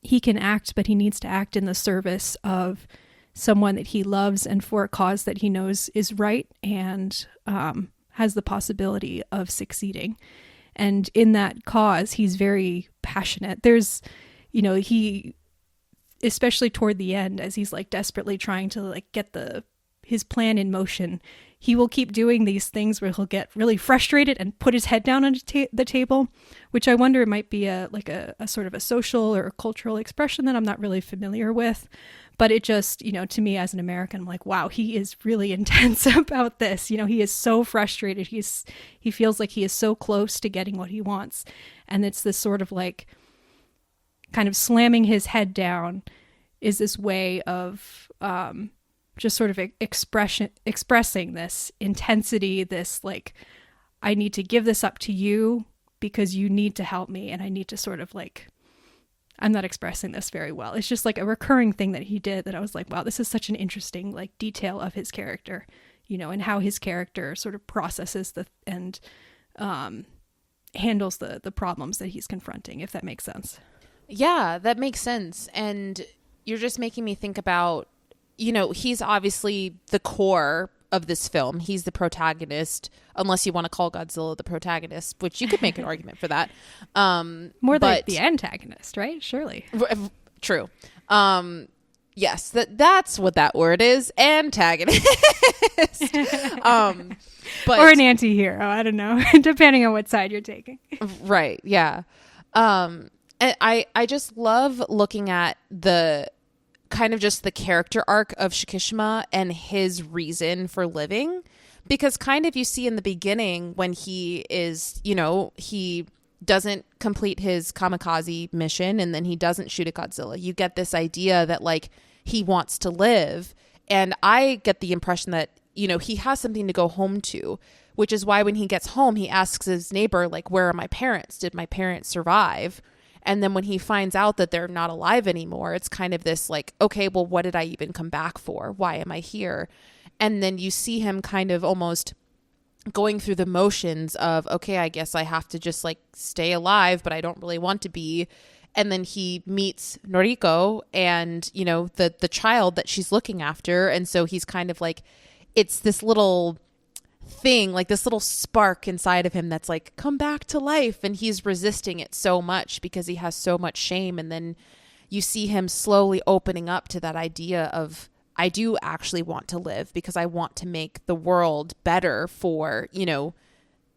he can act, but he needs to act in the service of someone that he loves and for a cause that he knows is right and has the possibility of succeeding. And in that cause, he's very passionate. There's, you know, he, especially toward the end, as he's like desperately trying to like get his plan in motion, he will keep doing these things where he'll get really frustrated and put his head down on the table, which I wonder might be a sort of a social or a cultural expression that I'm not really familiar with. But it just, you know, to me as an American, I'm like, wow, he is really intense about this. You know, he is so frustrated. He feels like he is so close to getting what he wants. And it's this sort of like kind of slamming his head down is this way of just sort of expressing this intensity, this like, I need to give this up to you because you need to help me. And I need to sort of like, I'm not expressing this very well. It's just like a recurring thing that he did that I was like, wow, this is such an interesting like detail of his character, you know, and how his character sort of processes and handles the problems that he's confronting, if that makes sense. Yeah, that makes sense. And you're just making me think about, you know, he's obviously the core of this film. He's the protagonist, unless you want to call Godzilla the protagonist, which you could make an argument for that. More like the antagonist, right? Surely. True. Yes, that's what that word is, antagonist. But or an anti-hero, I don't know, depending on what side you're taking. Right, yeah. And I just love looking at the kind of just the character arc of Shikishima and his reason for living, because kind of you see in the beginning when he is, you know, he doesn't complete his kamikaze mission and then he doesn't shoot at Godzilla. You get this idea that like he wants to live. And I get the impression that, you know, he has something to go home to, which is why when he gets home, he asks his neighbor, like, where are my parents? Did my parents survive? And then when he finds out that they're not alive anymore, it's kind of this like, okay, well, what did I even come back for? Why am I here? And then you see him kind of almost going through the motions of, okay, I guess I have to just like stay alive, but I don't really want to be. And then he meets Noriko and, you know, the child that she's looking after. And so he's kind of like, it's this little thing, like this little spark inside of him that's like, come back to life. And he's resisting it so much because he has so much shame. And then you see him slowly opening up to that idea of, I do actually want to live because I want to make the world better for, you know,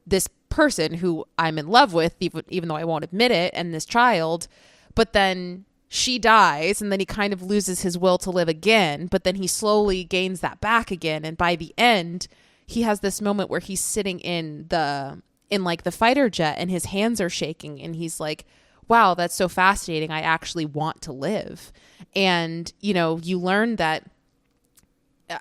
this person who I'm in love with, even though I won't admit it, and this child. But then she dies and then he kind of loses his will to live again, but then he slowly gains that back again. And by the end, he has this moment where he's sitting in like the fighter jet and his hands are shaking and he's like, wow, that's so fascinating. I actually want to live. And, you learn that,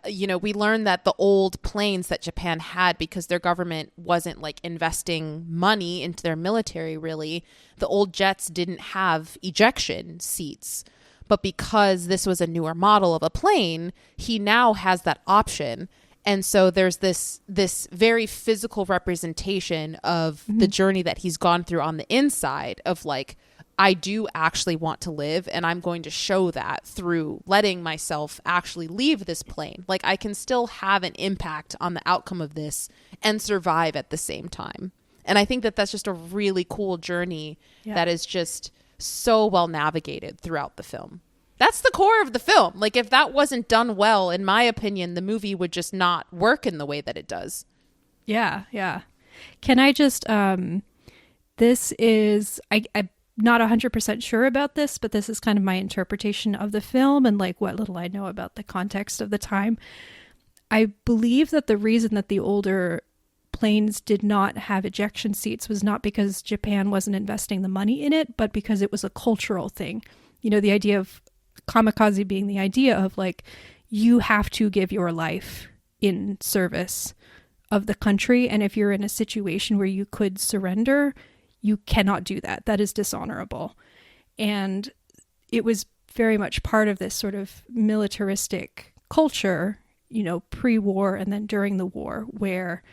we learned that the old planes that Japan had, because their government wasn't like investing money into their military, really, the old jets didn't have ejection seats. But because this was a newer model of a plane, he now has that option. And so there's this very physical representation of the journey that he's gone through on the inside of like, I do actually want to live, and I'm going to show that through letting myself actually leave this plane. Like, I can still have an impact on the outcome of this and survive at the same time. And I think that that's just a really cool journey that is just so well navigated throughout the film. That's the core of the film. Like, if that wasn't done well, in my opinion, the movie would just not work in the way that it does. Yeah, yeah. Can I just, this is, I'm not 100% sure about this, but this is kind of my interpretation of the film and like what little I know about the context of the time. I believe that the reason that the older planes did not have ejection seats was not because Japan wasn't investing the money in it, but because it was a cultural thing. The idea of kamikaze being the idea of like, you have to give your life in service of the country. And if you're in a situation where you could surrender, you cannot do that. That is dishonorable. And it was very much part of this sort of militaristic culture, pre-war and then during the war, where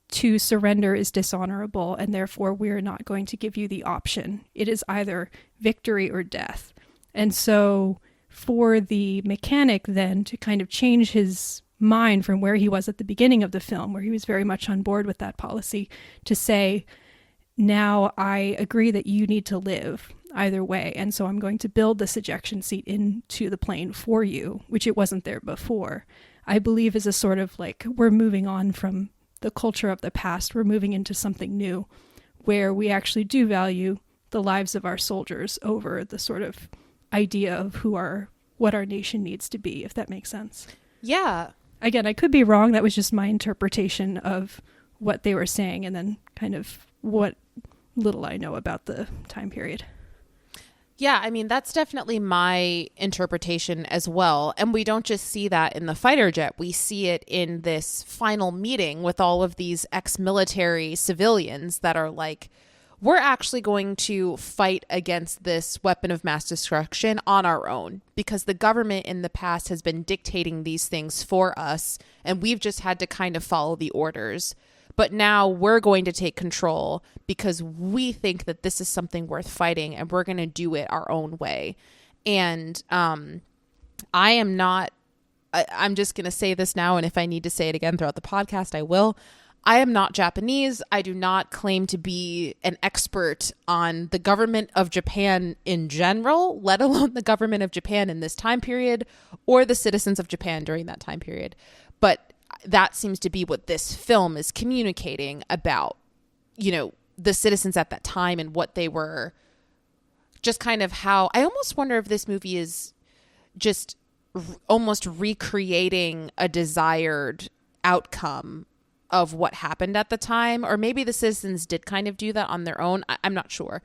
to surrender is dishonorable, and therefore we're not going to give you the option. It is either victory or death. And so for the mechanic then to kind of change his mind from where he was at the beginning of the film, where he was very much on board with that policy, to say, now I agree that you need to live either way. And so I'm going to build this ejection seat into the plane for you, which it wasn't there before, I believe is a sort of like, we're moving on from the culture of the past. We're moving into something new where we actually do value the lives of our soldiers over the sort of idea of what our nation needs to be, if that makes sense. Yeah. Again, I could be wrong. That was just my interpretation of what they were saying and then kind of what little I know about the time period. Yeah, I mean, that's definitely my interpretation as well. And we don't just see that in the fighter jet. We see it in this final meeting with all of these ex-military civilians that are like, we're actually going to fight against this weapon of mass destruction on our own, because the government in the past has been dictating these things for us, and we've just had to kind of follow the orders. But now we're going to take control because we think that this is something worth fighting, and we're going to do it our own way. And I'm just going to say this now, and if I need to say it again throughout the podcast, I will. I am not Japanese. I do not claim to be an expert on the government of Japan in general, let alone the government of Japan in this time period or the citizens of Japan during that time period. But that seems to be what this film is communicating about, the citizens at that time and what they were, just kind of how, I almost wonder if this movie is just almost recreating a desired outcome of what happened at the time, or maybe the citizens did kind of do that on their own. I'm not sure.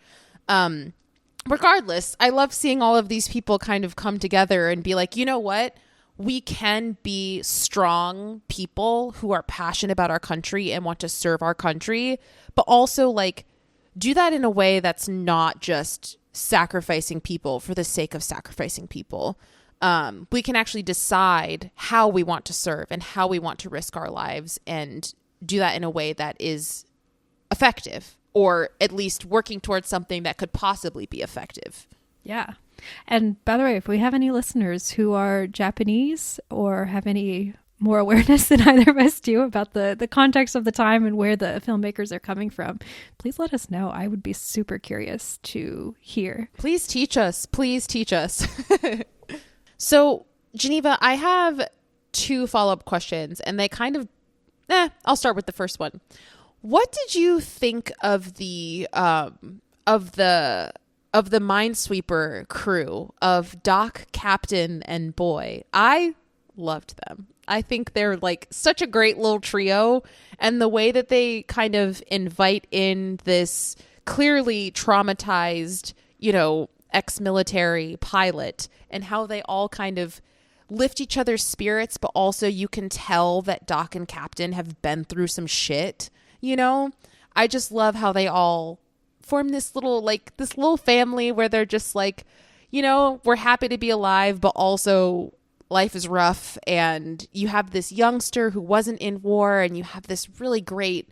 Regardless, I love seeing all of these people kind of come together and be like, you know what? We can be strong people who are passionate about our country and want to serve our country, but also like do that in a way that's not just sacrificing people for the sake of sacrificing people. We can actually decide how we want to serve and how we want to risk our lives, and do that in a way that is effective, or at least working towards something that could possibly be effective. Yeah. And by the way, if we have any listeners who are Japanese or have any more awareness than either of us do about the context of the time and where the filmmakers are coming from, please let us know. I would be super curious to hear. Please teach us. Please teach us. So, Geneva, I have 2 follow-up questions, and they kind of, I'll start with the first one. What did you think of the Minesweeper crew of Doc, Captain, and Boy? I loved them. I think they're like such a great little trio. And the way that they kind of invite in this clearly traumatized, ex-military pilot, and how they all kind of lift each other's spirits, but also you can tell that Doc and Captain have been through some shit, I just love how they all form this little family where they're just like, we're happy to be alive, but also life is rough. And you have this youngster who wasn't in war, and you have this really great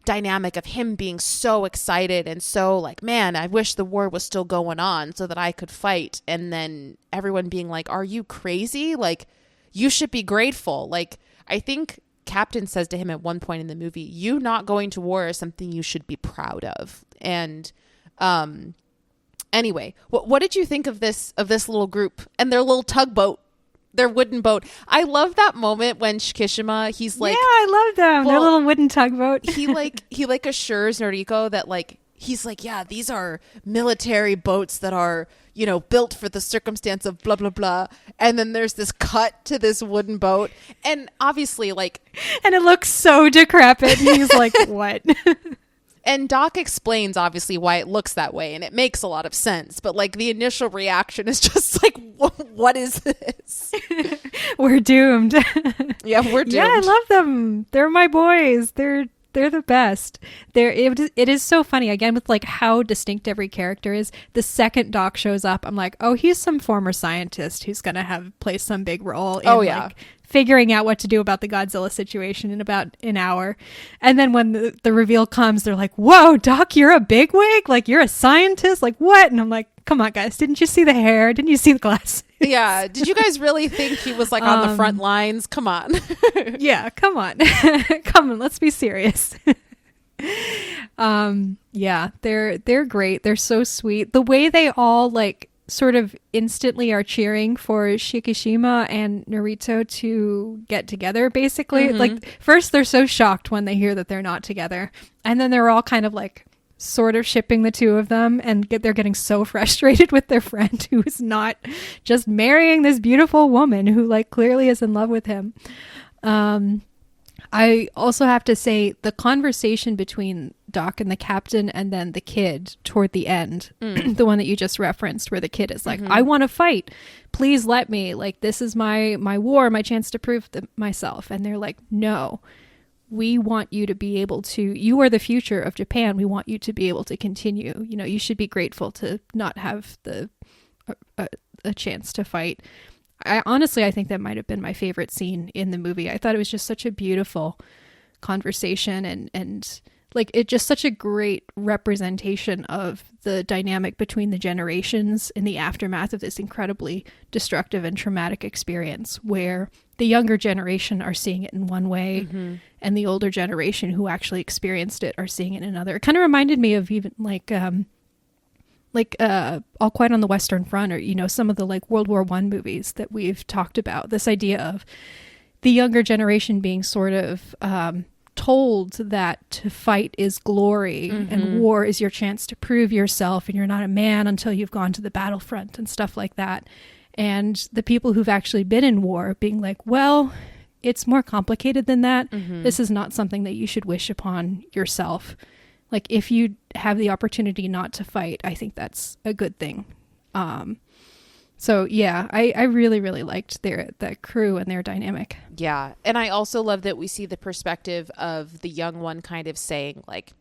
dynamic of him being so excited and so like, man, I wish the war was still going on so that I could fight. And then everyone being like, are you crazy? Like, you should be grateful. Like, I think Captain says to him at one point in the movie, you not going to war is something you should be proud of. And anyway, what did you think of this little group and their little tugboat, their wooden boat? I love that moment when Shikishima, he's like, yeah, I love them. Their little wooden tugboat. he assures Noriko that like, he's like, yeah, these are military boats that are, built for the circumstance of blah, blah, blah. And then there's this cut to this wooden boat. And obviously like, and it looks so decrepit. And he's like, what? And Doc explains obviously why it looks that way, and it makes a lot of sense. But like the initial reaction is just like, what is this? We're doomed. Yeah, we're doomed. Yeah, I love them. They're my boys. They're the best. It is so funny again with like how distinct every character is. The second Doc shows up, I'm like, oh, he's some former scientist who's gonna play some big role in like figuring out what to do about the Godzilla situation in about an hour. And then when the reveal comes, they're like, whoa, Doc, you're a bigwig? Like, you're a scientist? Like, what? And I'm like, come on, guys. Didn't you see the hair? Didn't you see the glasses? Yeah. Did you guys really think he was like on the front lines? Come on. Yeah, come on. Come on, let's be serious. Yeah, they're great. They're so sweet. The way they all like sort of instantly are cheering for Shikishima and Narito to get together, basically. Mm-hmm. Like, first they're so shocked when they hear that they're not together, and then they're all kind of like sort of shipping the two of them, and they're getting so frustrated with their friend who is not just marrying this beautiful woman who like clearly is in love with him. I also have to say the conversation between Doc and the captain and then the kid toward the end, the one that you just referenced, where the kid is like, I want to fight. Please let me. Like, this is my war, my chance to prove myself. And they're like, no, we want you to be able to, you are the future of Japan. We want you to be able to continue. You should be grateful to not have a chance to fight. I think that might have been my favorite scene in the movie. I thought it was just such a beautiful conversation and like it just such a great representation of the dynamic between the generations in the aftermath of this incredibly destructive and traumatic experience, where the younger generation are seeing it in one way and the older generation who actually experienced it are seeing it in another. It kind of reminded me of even All Quiet on the Western Front, or some of the like World War I movies that we've talked about. This idea of the younger generation being sort of told that to fight is glory and war is your chance to prove yourself, and you're not a man until you've gone to the battlefront and stuff like that. And the people who've actually been in war being like, well, it's more complicated than that. This is not something that you should wish upon yourself. Like, if you have the opportunity not to fight, I think that's a good thing. So yeah, I really, really liked that crew and their dynamic. Yeah. And I also love that we see the perspective of the young one kind of saying like,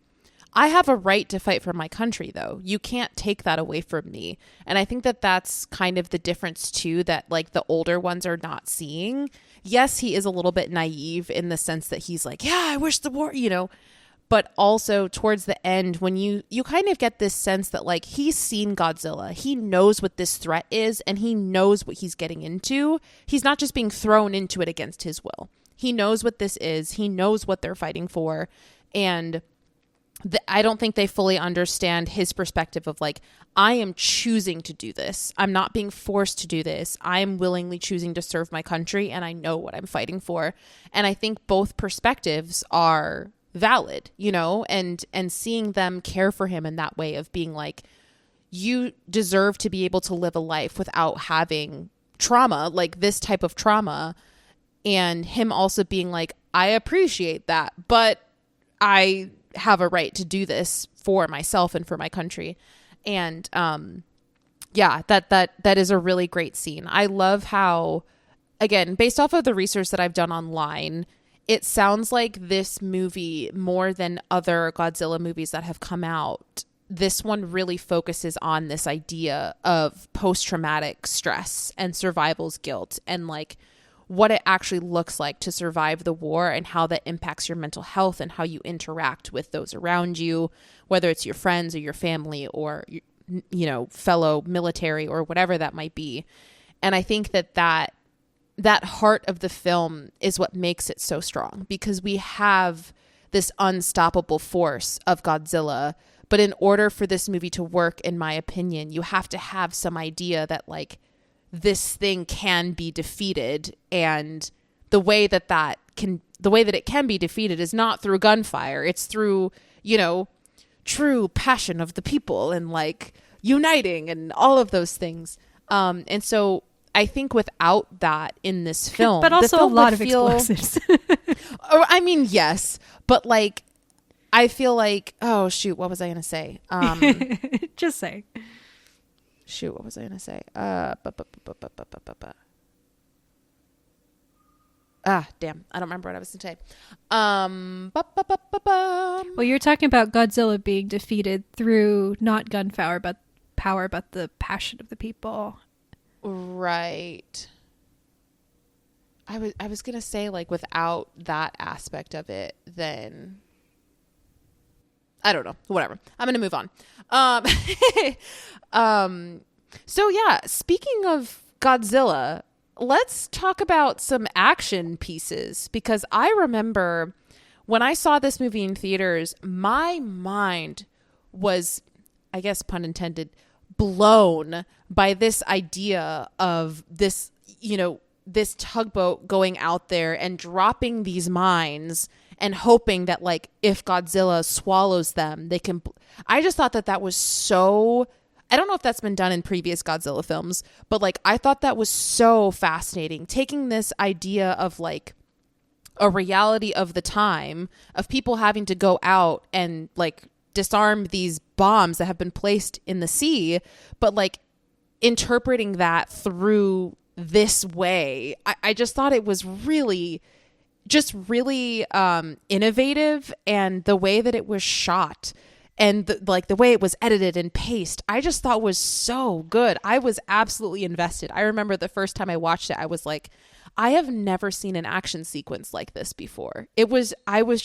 I have a right to fight for my country, though. You can't take that away from me. And I think that that's kind of the difference too, that like the older ones are not seeing. Yes, he is a little bit naive in the sense that he's like, yeah, I wish the war, but also towards the end, when you kind of get this sense that like he's seen Godzilla, he knows what this threat is, and he knows what he's getting into. He's not just being thrown into it against his will. He knows what this is. He knows what they're fighting for. And I don't think they fully understand his perspective of like, I am choosing to do this. I'm not being forced to do this. I am willingly choosing to serve my country, and I know what I'm fighting for. And I think both perspectives are valid, and seeing them care for him in that way of being like, you deserve to be able to live a life without having trauma, like this type of trauma, and him also being like, I appreciate that, but I have a right to do this for myself and for my country. And that is a really great scene. I love how, again, based off of the research that I've done online, it sounds like this movie, more than other Godzilla movies that have come out, this one really focuses on this idea of post-traumatic stress and survival's guilt, and like what it actually looks like to survive the war and how that impacts your mental health and how you interact with those around you, whether it's your friends or your family or, you know, fellow military or whatever that might be. And I think that heart of the film is what makes it so strong, because we have this unstoppable force of Godzilla. But in order for this movie to work, in my opinion, you have to have some idea that like this thing can be defeated. And the way that it can be defeated is not through gunfire. It's through, you know, true passion of the people and like uniting and all of those things. And so I think without that in this film, but also film a lot of explosives. I mean, yes, but like, I feel like, oh shoot, what was I gonna say? Just say. Shoot, what was I gonna say? Damn, I don't remember what I was gonna say. Well, you're talking about Godzilla being defeated through not gunfire, but the passion of the people. Right. I was gonna say, like, without that aspect of it, then I don't know. Whatever. I'm gonna move on. So yeah, speaking of Godzilla, let's talk about some action pieces, because I remember when I saw this movie in theaters, my mind was, I guess pun intended, blown by this idea of this, you know, this tugboat going out there and dropping these mines and hoping that, like, if Godzilla swallows them, they can. I just thought that was so. I don't know if that's been done in previous Godzilla films, but like, I thought that was so fascinating. Taking this idea of like a reality of the time of people having to go out and like disarm these bombs that have been placed in the sea, but like interpreting that through this way. I just thought it was really innovative, and the way that it was shot and the way it was edited and paced, I just thought was so good. I was absolutely invested. I remember the first time I watched it, I was like, I have never seen an action sequence like this before. I was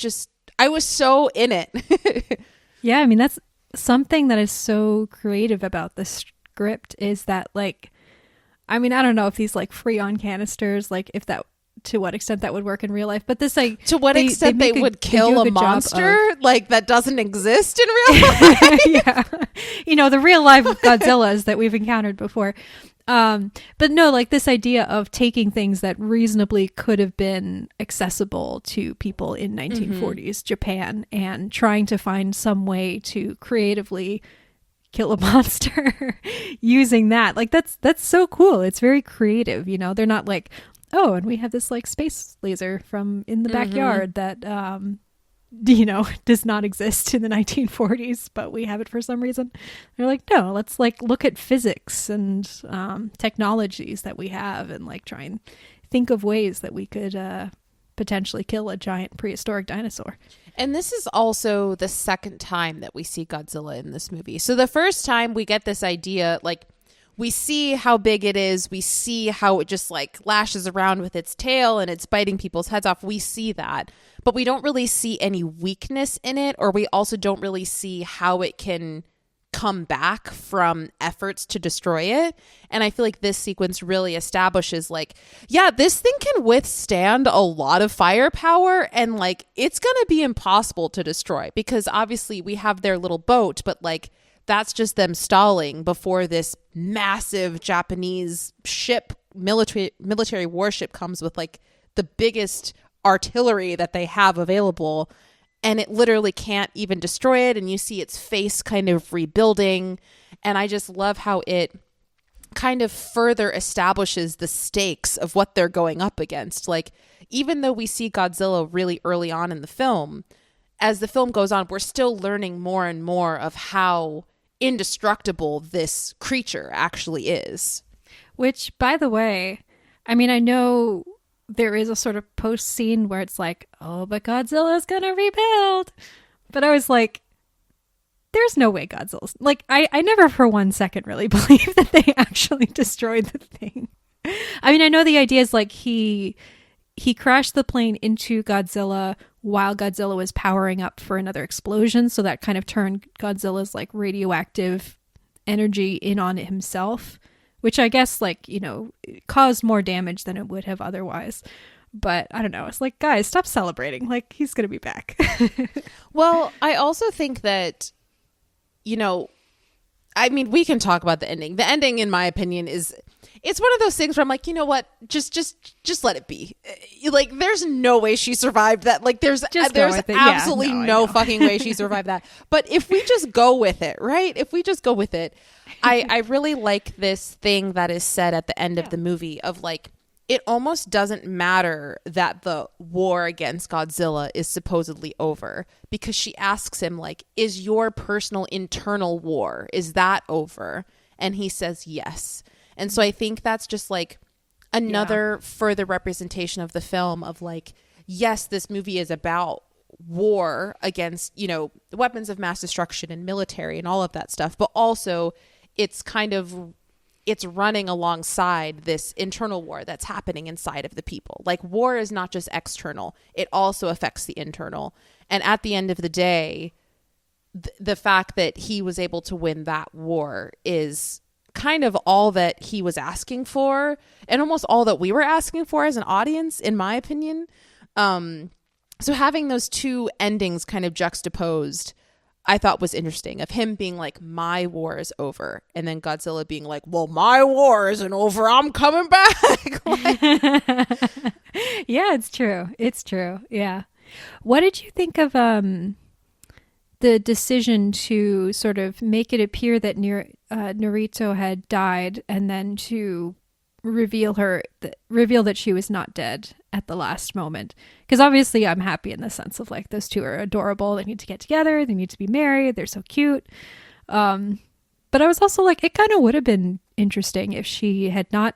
so in it. Yeah, I mean, that's something that is so creative about the script, is that, like, I mean, I don't know if these like Freon canisters, like if that, to what extent that would work in real life, but this, like, to what extent they would kill a monster like that doesn't exist in real life. Yeah, you know, the real life Godzillas that we've encountered before. But no, like this idea of taking things that reasonably could have been accessible to people in 1940s Japan and trying to find some way to creatively kill a monster using that. Like, that's so cool. It's very creative, you know. They're not like, oh, and we have this like space laser from in the backyard that you know, does not exist in the 1940s, but we have it for some reason. They're like, no, let's like look at physics and technologies that we have and like try and think of ways that we could potentially kill a giant prehistoric dinosaur. And this is also the second time that we see Godzilla in this movie. So the first time we get this idea, like, we see how big it is. We see how it just like lashes around with its tail and it's biting people's heads off. We see that, but we don't really see any weakness in it, or we also don't really see how it can come back from efforts to destroy it. And I feel like this sequence really establishes, like, yeah, this thing can withstand a lot of firepower, and like it's going to be impossible to destroy, because obviously we have their little boat, but like that's just them stalling before this massive Japanese ship, military warship comes with like the biggest artillery that they have available, and it literally can't even destroy it. And you see its face kind of rebuilding. And I just love how it kind of further establishes the stakes of what they're going up against. Like, even though we see Godzilla really early on in the film, as the film goes on, we're still learning more and more of how indestructible this creature actually is. Which, by the way, I mean, I know there is a sort of post scene where it's like, oh, but Godzilla's gonna rebuild. But I was like, there's no way Godzilla's... Like, I never for 1 second really believed that they actually destroyed the thing. I mean, I know the idea is like he crashed the plane into Godzilla while Godzilla was powering up for another explosion. So that kind of turned Godzilla's like radioactive energy in on himself, which I guess like, you know, caused more damage than it would have otherwise. But I don't know. It's like, guys, stop celebrating. Like, he's going to be back. Well, I also think that, you know, I mean, we can talk about the ending. The ending, in my opinion, it's one of those things where I'm like, you know what? Just let it be. Like, there's no way she survived that. Like, there's absolutely no fucking way she survived that. But if we just go with it, right? If we just go with it, I really like this thing that is said at the end of the movie of like, it almost doesn't matter that the war against Godzilla is supposedly over, because she asks him, like, is your personal internal war, is that over? And he says yes. And so I think that's just like another further representation of the film of like, yes, this movie is about war against, you know, weapons of mass destruction and military and all of that stuff, but also it's running alongside this internal war that's happening inside of the people. Like, war is not just external. It also affects the internal. And at the end of the day, the fact that he was able to win that war is kind of all that he was asking for, and almost all that we were asking for as an audience, in my opinion. So having those two endings kind of juxtaposed, I thought was interesting, of him being like, my war is over, and then Godzilla being like, well, my war isn't over, I'm coming back. Like, yeah, it's true. Yeah. What did you think of the decision to sort of make it appear that Narito had died, and then to reveal that she was not dead at the last moment? Because obviously I'm happy in the sense of like, those two are adorable, they need to get together, they need to be married, they're so cute. But I was also like, it kind of would have been interesting if she had not,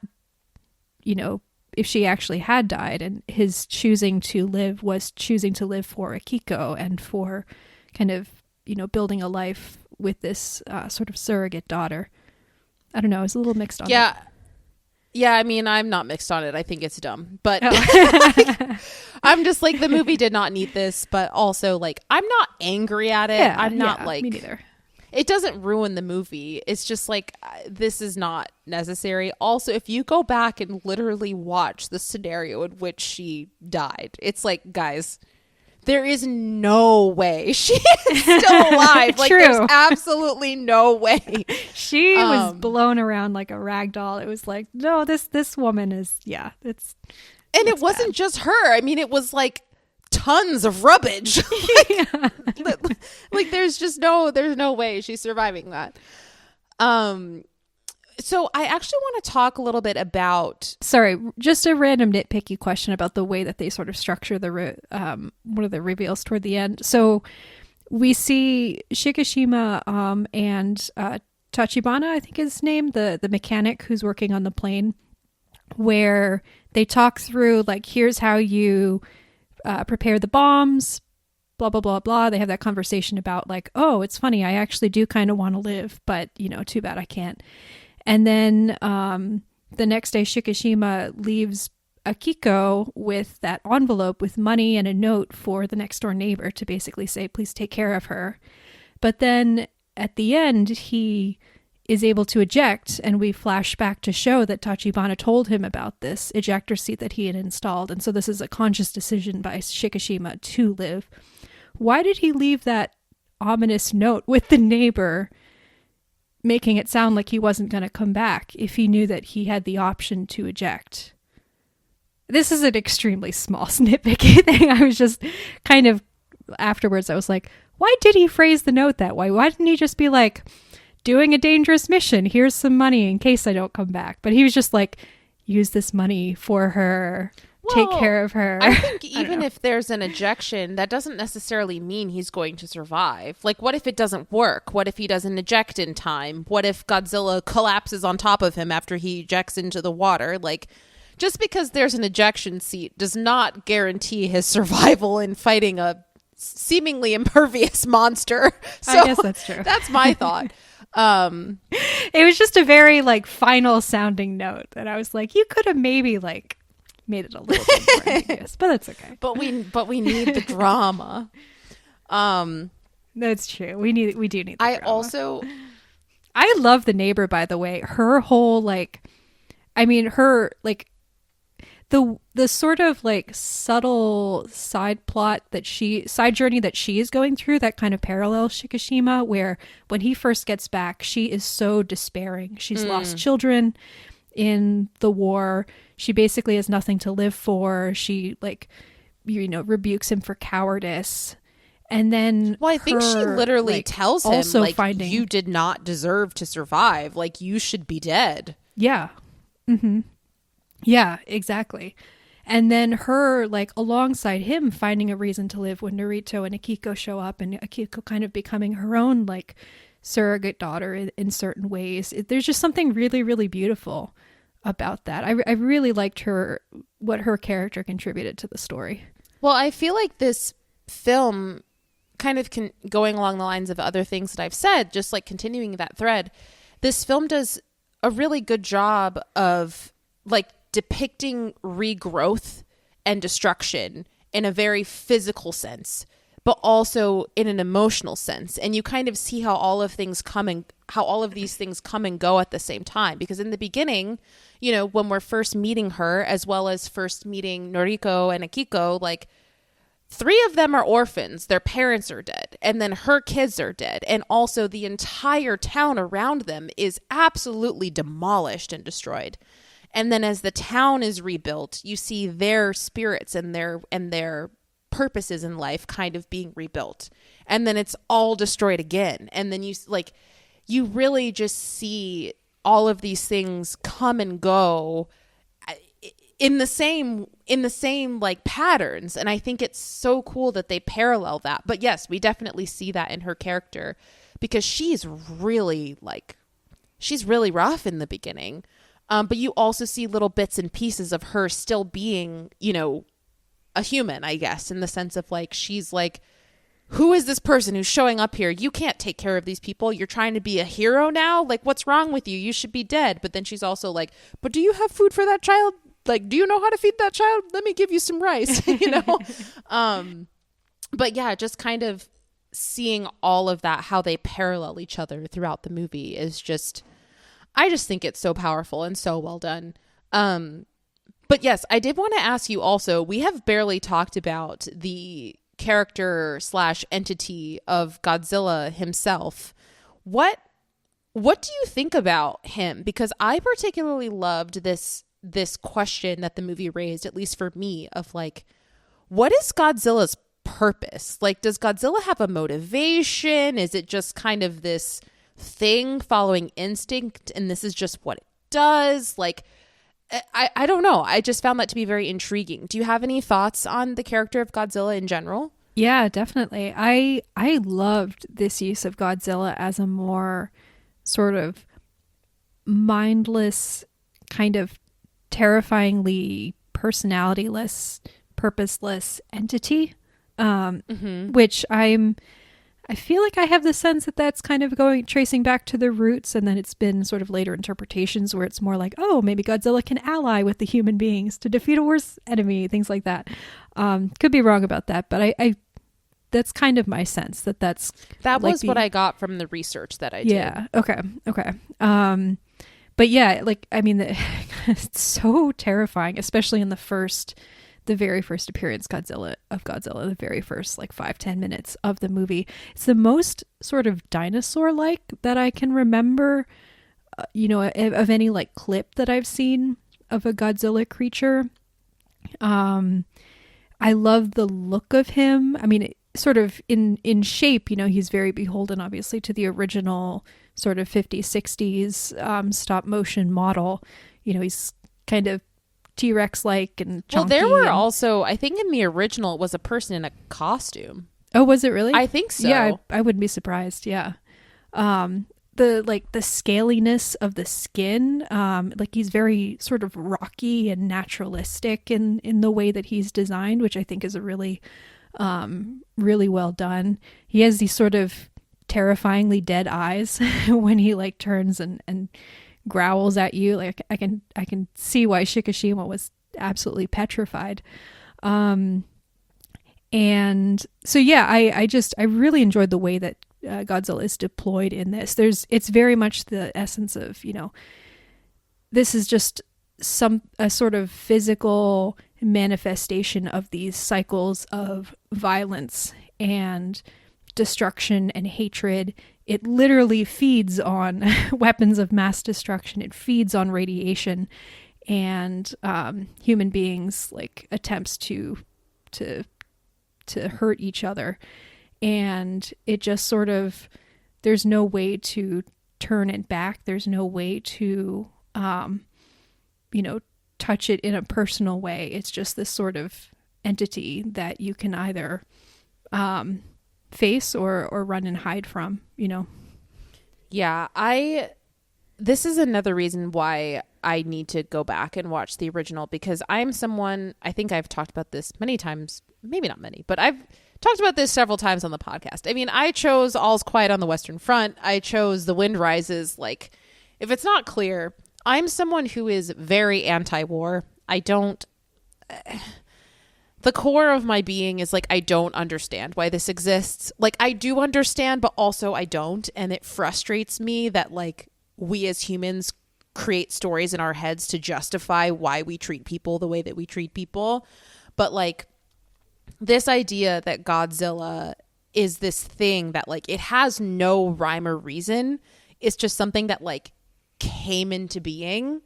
you know, if she actually had died, and his choosing to live was choosing to live for Akiko and for kind of, you know, building a life with this sort of surrogate daughter. I don't know, I was a little mixed on it. Yeah, I mean, I'm not mixed on it. I think it's dumb. But I'm just like, the movie did not need this, but also like, I'm not angry at it. Yeah, I'm not like, me neither. It doesn't ruin the movie. It's just like, this is not necessary. Also, if you go back and literally watch the scenario in which she died, it's like, guys, there is no way she is still alive. Like, there's absolutely no way. She was blown around like a rag doll. It was like, no, this woman is, it's. And it wasn't bad. Just her. I mean, it was like tons of rubbish. Like there's no way she's surviving that. So I actually want to talk a little bit about... Sorry, just a random nitpicky question about the way that they sort of structure one of the reveals toward the end. So we see Shikishima and Tachibana, I think is his name, the mechanic who's working on the plane, where they talk through, like, here's how you prepare the bombs, blah, blah, blah, blah. They have that conversation about, like, oh, it's funny, I actually do kind of want to live, but, you know, too bad I can't. And then the next day, Shikishima leaves Akiko with that envelope with money and a note for the next door neighbor to basically say, please take care of her. But then at the end, he is able to eject, and we flash back to show that Tachibana told him about this ejector seat that he had installed. And so this is a conscious decision by Shikishima to live. Why did he leave that ominous note with the neighbor, making it sound like he wasn't going to come back if he knew that he had the option to eject? This is an extremely small nitpicky thing. I was just kind of, afterwards, I was like, why did he phrase the note that way? Why didn't he just be like, doing a dangerous mission, here's some money in case I don't come back? But he was just like, use this money for her take care of her. I think even if there's an ejection, that doesn't necessarily mean he's going to survive. Like, what if it doesn't work? What if he doesn't eject in time? What if Godzilla collapses on top of him after he ejects into the water? Like, just because there's an ejection seat does not guarantee his survival in fighting a seemingly impervious monster. So I guess that's true. That's my thought. It was just a very like final sounding note that I was like, you could have maybe like made it a little bit more ambiguous, but that's okay. But we need the drama. That's true. We do need the drama. I love the neighbor, by the way. Her whole her the sort of like subtle side journey that she is going through that kind of parallels Shikishima, where when he first gets back, she is so despairing. She's lost children in the war. She basically has nothing to live for. She rebukes him for cowardice. And then I think she literally tells him you did not deserve to survive. Like, you should be dead. Yeah. Mm-hmm. Yeah, exactly. And then her, like, alongside him finding a reason to live when Narito and Akiko show up, and Akiko kind of becoming her own, like, surrogate daughter in certain ways. There's just something really, really beautiful about that. I really liked what her character contributed to the story. Well, I feel like this film, kind of going along the lines of other things that I've said, just like continuing that thread, this film does a really good job of, like, depicting regrowth and destruction in a very physical sense, but also in an emotional sense. And you kind of see how all of these things come and go at the same time. Because in the beginning, when we're first meeting her, as well as first meeting Noriko and Akiko, like, 3 of them are orphans. Their parents are dead. And then her kids are dead. And also the entire town around them is absolutely demolished and destroyed. And then as the town is rebuilt, you see their spirits and their purposes in life kind of being rebuilt. And then it's all destroyed again. And then you really just see all of these things come and go in the same like patterns. And I think it's so cool that they parallel that. But yes, we definitely see that in her character, because she's really rough in the beginning. But you also see little bits and pieces of her still being, a human, I guess, in the sense of, like, she's like, who is this person who's showing up here? You can't take care of these people. You're trying to be a hero now? Like, what's wrong with you? You should be dead. But then she's also like, but do you have food for that child? Like, do you know how to feed that child? Let me give you some rice, But yeah, just kind of seeing all of that, how they parallel each other throughout the movie is just... I just think it's so powerful and so well done. But yes, I did want to ask you also, we have barely talked about the character / entity of Godzilla himself. What do you think about him? Because I particularly loved this question that the movie raised, at least for me, of like, what is Godzilla's purpose? Like, does Godzilla have a motivation? Is it just kind of this thing following instinct, and this is just what it does? Like, I don't know. I just found that to be very intriguing. Do you have any thoughts on the character of Godzilla in general? Yeah, definitely. I loved this use of Godzilla as a more sort of mindless, kind of terrifyingly personalityless, purposeless entity, which I feel like I have the sense that that's kind of tracing back to the roots, and then it's been sort of later interpretations where it's more like, oh, maybe Godzilla can ally with the human beings to defeat a worse enemy, things like that. Could be wrong about that, but I that's kind of my sense that was like what I got from the research that I did. Yeah. Okay. But yeah, like, I mean, it's so terrifying, especially in the very first appearance Godzilla, the very first like 5-10 minutes of the movie. It's the most sort of dinosaur-like that I can remember, of any like clip that I've seen of a Godzilla creature. I love the look of him. I mean, sort of in shape, he's very beholden obviously to the original sort of 50s, 60s stop motion model. He's kind of T-Rex like and chunky. Well, there were also, I think in the original, it was a person in a costume. Oh, was it really? I think so. Yeah, I wouldn't be surprised. Yeah. The scaliness of the skin, like he's very sort of rocky and naturalistic in the way that he's designed, which I think is a really really well done. He has these sort of terrifyingly dead eyes when he like turns and growls at you. Like I can see why Shikishima was absolutely petrified. And so, yeah, I really enjoyed the way that Godzilla is deployed in this. It's very much the essence of, this is just a sort of physical manifestation of these cycles of violence and destruction and hatred. It literally feeds on weapons of mass destruction. It feeds on radiation and human beings like attempts to hurt each other. And it just sort of, there's no way to turn it back. There's no way to, touch it in a personal way. It's just this sort of entity that you can either face or run and hide from, Yeah, this is another reason why I need to go back and watch the original, because I'm someone, I think I've talked about this many times, maybe not many, but I've talked about this several times on the podcast. I mean, I chose All's Quiet on the Western Front. I chose The Wind Rises. Like, if it's not clear, I'm someone who is very anti-war. The core of my being is like, I don't understand why this exists. Like, I do understand, but also I don't. And it frustrates me that like we as humans create stories in our heads to justify why we treat people the way that we treat people. But like this idea that Godzilla is this thing that like it has no rhyme or reason. It's just something that like came into being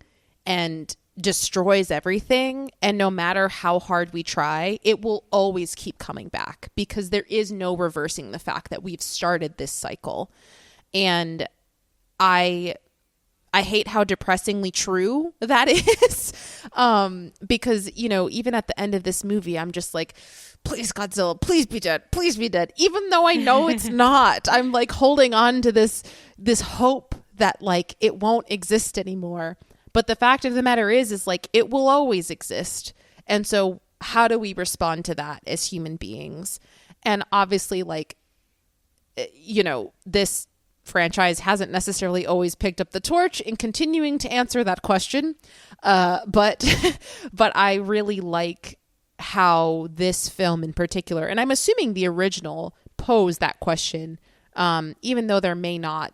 and destroys everything, and no matter how hard we try, it will always keep coming back, because there is no reversing the fact that we've started this cycle. And I hate how depressingly true that is, because even at the end of this movie, I'm just like, please Godzilla, please be dead, even though I know it's not. I'm like holding on to this hope that like it won't exist anymore. But the fact of the matter is like it will always exist. And so how do we respond to that as human beings? And obviously, like, this franchise hasn't necessarily always picked up the torch in continuing to answer that question. But I really like how this film in particular, and I'm assuming the original, posed that question, even though there may not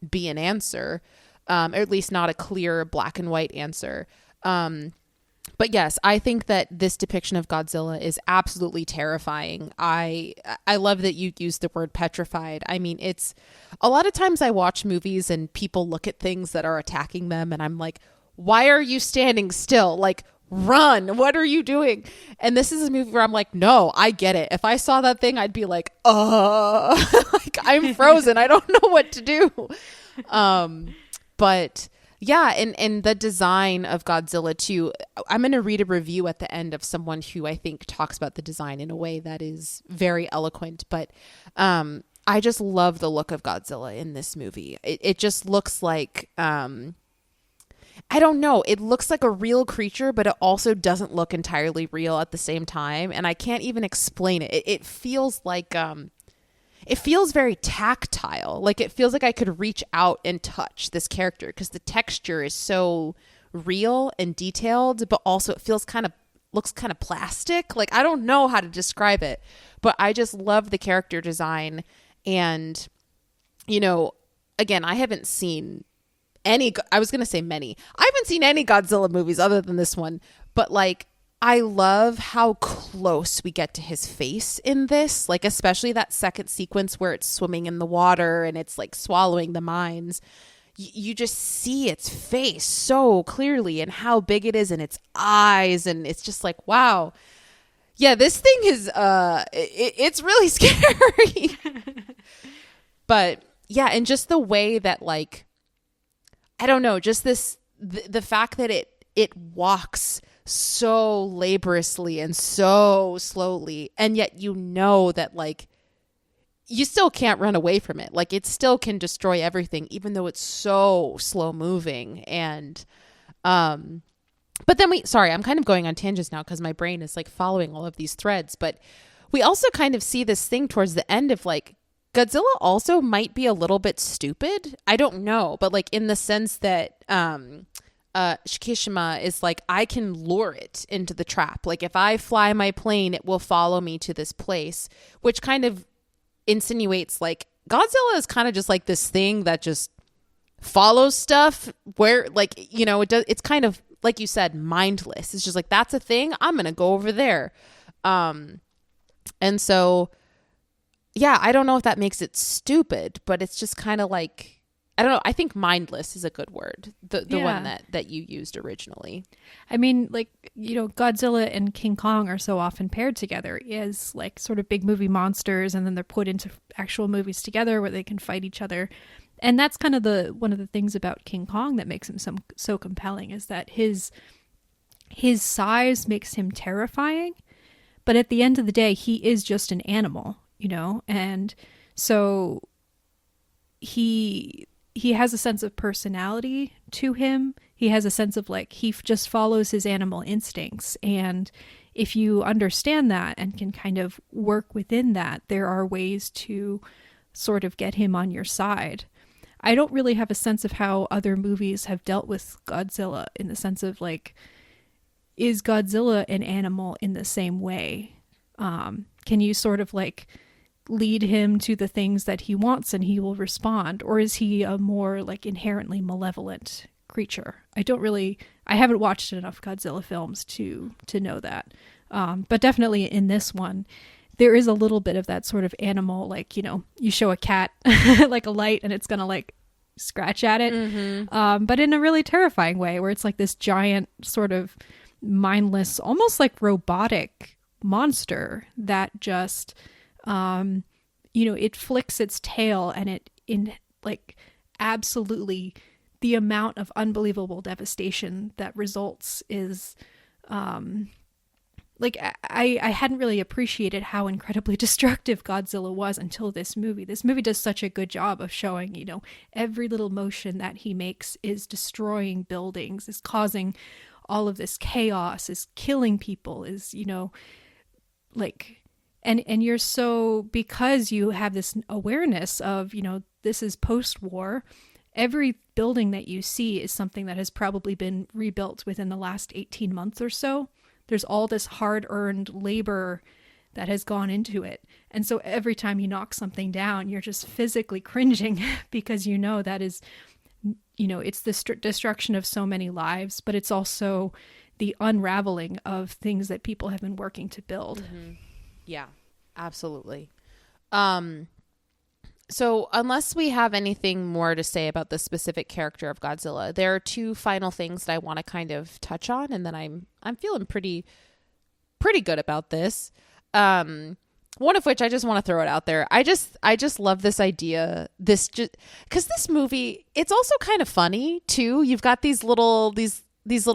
be an answer, or at least not a clear black and white answer. But yes, I think that this depiction of Godzilla is absolutely terrifying. I love that you used the word petrified. I mean, it's a lot of times I watch movies and people look at things that are attacking them and I'm like, why are you standing still? Like, run. What are you doing? And this is a movie where I'm like, no, I get it. If I saw that thing, I'd be like, like I'm frozen. I don't know what to do. But yeah, and the design of Godzilla too. I'm going to read a review at the end of someone who I think talks about the design in a way that is very eloquent. But I just love the look of Godzilla in this movie. It just looks like, I don't know. It looks like a real creature, but it also doesn't look entirely real at the same time. And I can't even explain it. It feels like, it feels very tactile. Like it feels like I could reach out and touch this character because the texture is so real and detailed, but also it feels looks kind of plastic. Like I don't know how to describe it, but I just love the character design. And, again, I haven't seen I haven't seen any Godzilla movies other than this one, but like, I love how close we get to his face in this, like especially that second sequence where it's swimming in the water and it's like swallowing the mines. You just see its face so clearly and how big it is and its eyes. And it's just like, wow. Yeah, this thing is, it's really scary. But yeah, and just the way that like, I don't know, just the fact that it walks so laboriously and so slowly, and yet you know that like you still can't run away from it. Like it still can destroy everything, even though it's so slow moving. And but then I'm kind of going on tangents now because my brain is like following all of these threads. But we also kind of see this thing towards the end of like Godzilla also might be a little bit stupid. I don't know, but like in the sense that Shikishima is like, I can lure it into the trap. Like if I fly my plane, it will follow me to this place, which kind of insinuates like Godzilla is kind of just like this thing that just follows stuff where like, you know, it's kind of like you said, mindless. It's just like, that's a thing, I'm gonna go over there. And so yeah, I don't know if that makes it stupid, but it's just kind of like, I don't know, I think mindless is a good word, the one that you used originally. I mean, like, you know, Godzilla and King Kong are so often paired together as like sort of big movie monsters, and then they're put into actual movies together where they can fight each other. And that's kind of one of the things about King Kong that makes him so compelling, is that his size makes him terrifying, but at the end of the day, he is just an animal, you know? And so he has a sense of personality to him. He has a sense of like, he just follows his animal instincts. And if you understand that and can kind of work within that, there are ways to sort of get him on your side. I don't really have a sense of how other movies have dealt with Godzilla, in the sense of like, is Godzilla an animal in the same way? Can you sort of like lead him to the things that he wants and he will respond? Or is he a more like inherently malevolent creature? I haven't watched enough Godzilla films to know that. But definitely in this one, there is a little bit of that sort of animal, like, you know, you show a cat like a light and it's going to like scratch at it. Mm-hmm. But in a really terrifying way, where it's like this giant sort of mindless, almost like robotic monster that just, you know, it flicks its tail, and it in like absolutely the amount of unbelievable devastation that results is, like I hadn't really appreciated how incredibly destructive Godzilla was until this movie. This movie does such a good job of showing, you know, every little motion that he makes is destroying buildings, is causing all of this chaos, is killing people, is, you know, like, and you're so, because you have this awareness of, you know, this is post-war, every building that you see is something that has probably been rebuilt within the last 18 months or so. There's all this hard-earned labor that has gone into it. And so every time you knock something down, you're just physically cringing because you know that is, you know, it's the destruction of so many lives, but it's also the unraveling of things that people have been working to build. Mm-hmm. Yeah, absolutely. So unless we have anything more to say about the specific character of Godzilla, there are two final things that I want to kind of touch on, and then I'm feeling pretty good about this. One of which I just want to throw it out there. I just love this idea. Because this movie, it's also kind of funny too. You've got these little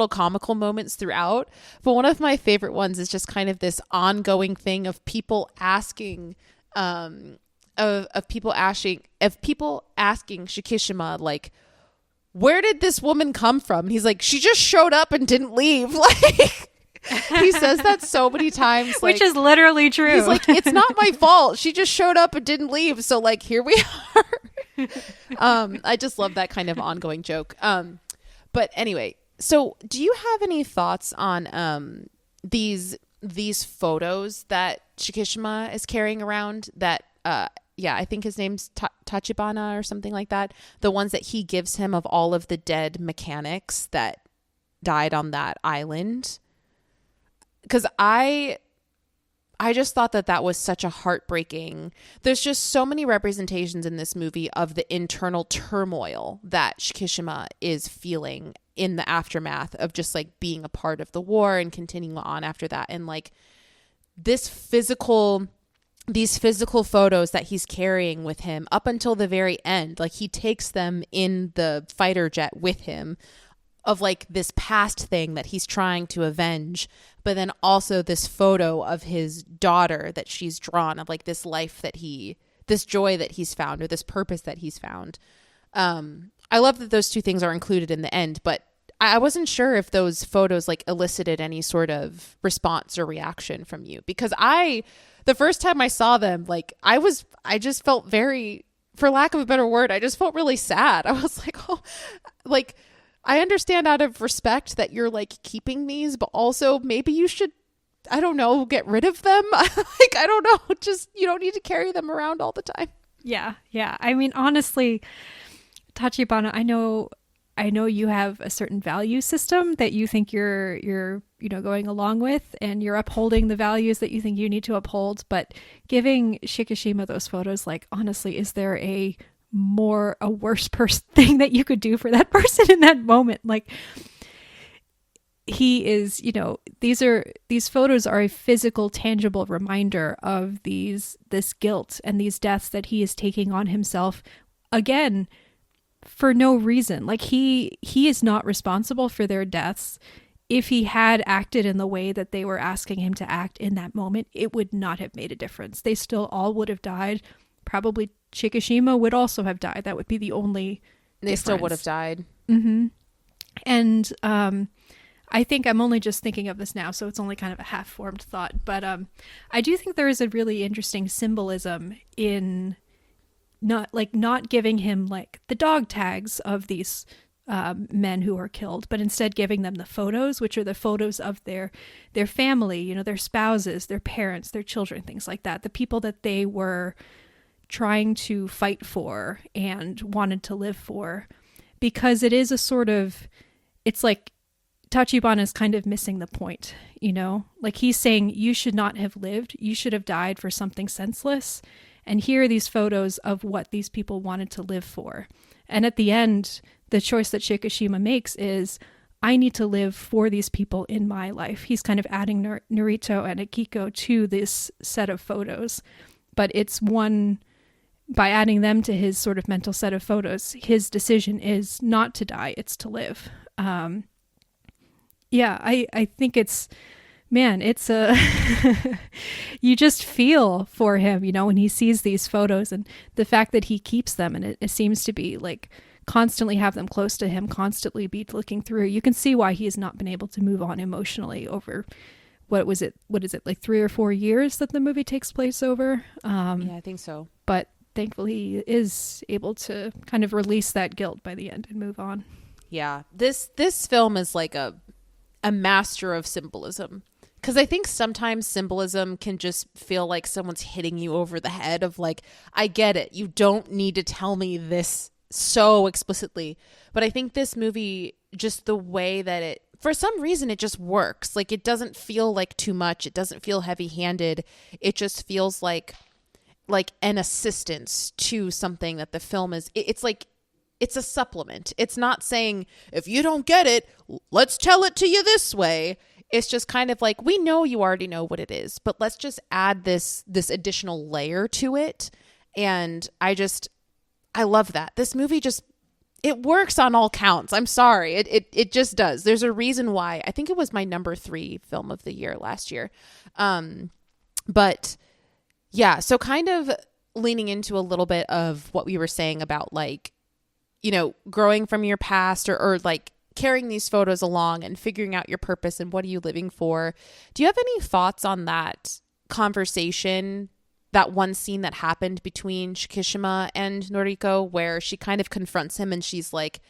comical moments throughout, but one of my favorite ones is just kind of this ongoing thing of people asking, of people asking Shikishima, like, where did this woman come from? And he's like, she just showed up and didn't leave. Like, he says that so many times, like, which is literally true. He's like, it's not my fault. She just showed up and didn't leave. So like, here we are. I just love that kind of ongoing joke. But anyway, so do you have any thoughts on these photos that Shikishima is carrying around that I think his name's Tachibana or something like that. The ones that he gives him of all of the dead mechanics that died on that island. Because I just thought that was such a heartbreaking. There's just so many representations in this movie of the internal turmoil that Shikishima is feeling in the aftermath of just like being a part of the war and continuing on after that. And like these physical photos that he's carrying with him up until the very end, like he takes them in the fighter jet with him of like this past thing that he's trying to avenge, but then also this photo of his daughter that she's drawn, of like this life that this joy that he's found, or this purpose that he's found. I love that those two things are included in the end, but I wasn't sure if those photos like elicited any sort of response or reaction from you, because the first time I saw them, like I just felt very, for lack of a better word, I just felt really sad. I was like, oh, like I understand out of respect that you're like keeping these, but also maybe you should, I don't know, get rid of them. Like, I don't know, just, you don't need to carry them around all the time. Yeah. Yeah. I mean, honestly, Tachibana, I know you have a certain value system that you think you're going along with, and you're upholding the values that you think you need to uphold. But giving Shikishima those photos, like, honestly, is there a worse thing that you could do for that person in that moment? Like, he is, these photos are a physical, tangible reminder of this guilt and these deaths that he is taking on himself, again, for no reason. Like, he is not responsible for their deaths. If he had acted in the way that they were asking him to act in that moment, it would not have made a difference. They still all would have died. Probably Shikishima would also have died. That would be the only difference. Still would have died. Mm-hmm. And I think I'm only just thinking of this now, so it's only kind of a half-formed thought. But I do think there is a really interesting symbolism in not giving him like the dog tags of these men who are killed, but instead giving them the photos, which are the photos of their family, their spouses, their parents, their children, things like that, the people that they were trying to fight for and wanted to live for. Because it is a sort of, it's like Tachibana is kind of missing the point, like he's saying, you should not have lived, you should have died for something senseless. And here are these photos of what these people wanted to live for. And at the end, the choice that Shikishima makes is, I need to live for these people in my life. He's kind of adding Narito and Akiko to this set of photos. But it's by adding them to his sort of mental set of photos, his decision is not to die, it's to live. I think it's you just feel for him, when he sees these photos, and the fact that he keeps them, and it seems to be like constantly have them close to him, constantly be looking through. You can see why he has not been able to move on emotionally over what is it, like 3 or 4 years that the movie takes place over. Yeah, I think so. But thankfully he is able to kind of release that guilt by the end and move on. Yeah, this film is like a master of symbolism. Because I think sometimes symbolism can just feel like someone's hitting you over the head of like, I get it, you don't need to tell me this so explicitly. But I think this movie, just the way that for some reason, it just works. Like, it doesn't feel like too much. It doesn't feel heavy-handed. It just feels like an assistance to something that the film is. It's like, it's a supplement. It's not saying, if you don't get it, let's tell it to you this way. It's just kind of like, we know you already know what it is, but let's just add this additional layer to it. And I love that. This movie it works on all counts. I'm sorry. It just does. There's a reason why. I think it was my number 3 film of the year last year. But yeah, so kind of leaning into a little bit of what we were saying about like, growing from your past or like carrying these photos along and figuring out your purpose and what are you living for. Do you have any thoughts on that conversation, that one scene that happened between Shikishima and Noriko, where she kind of confronts him and she's like,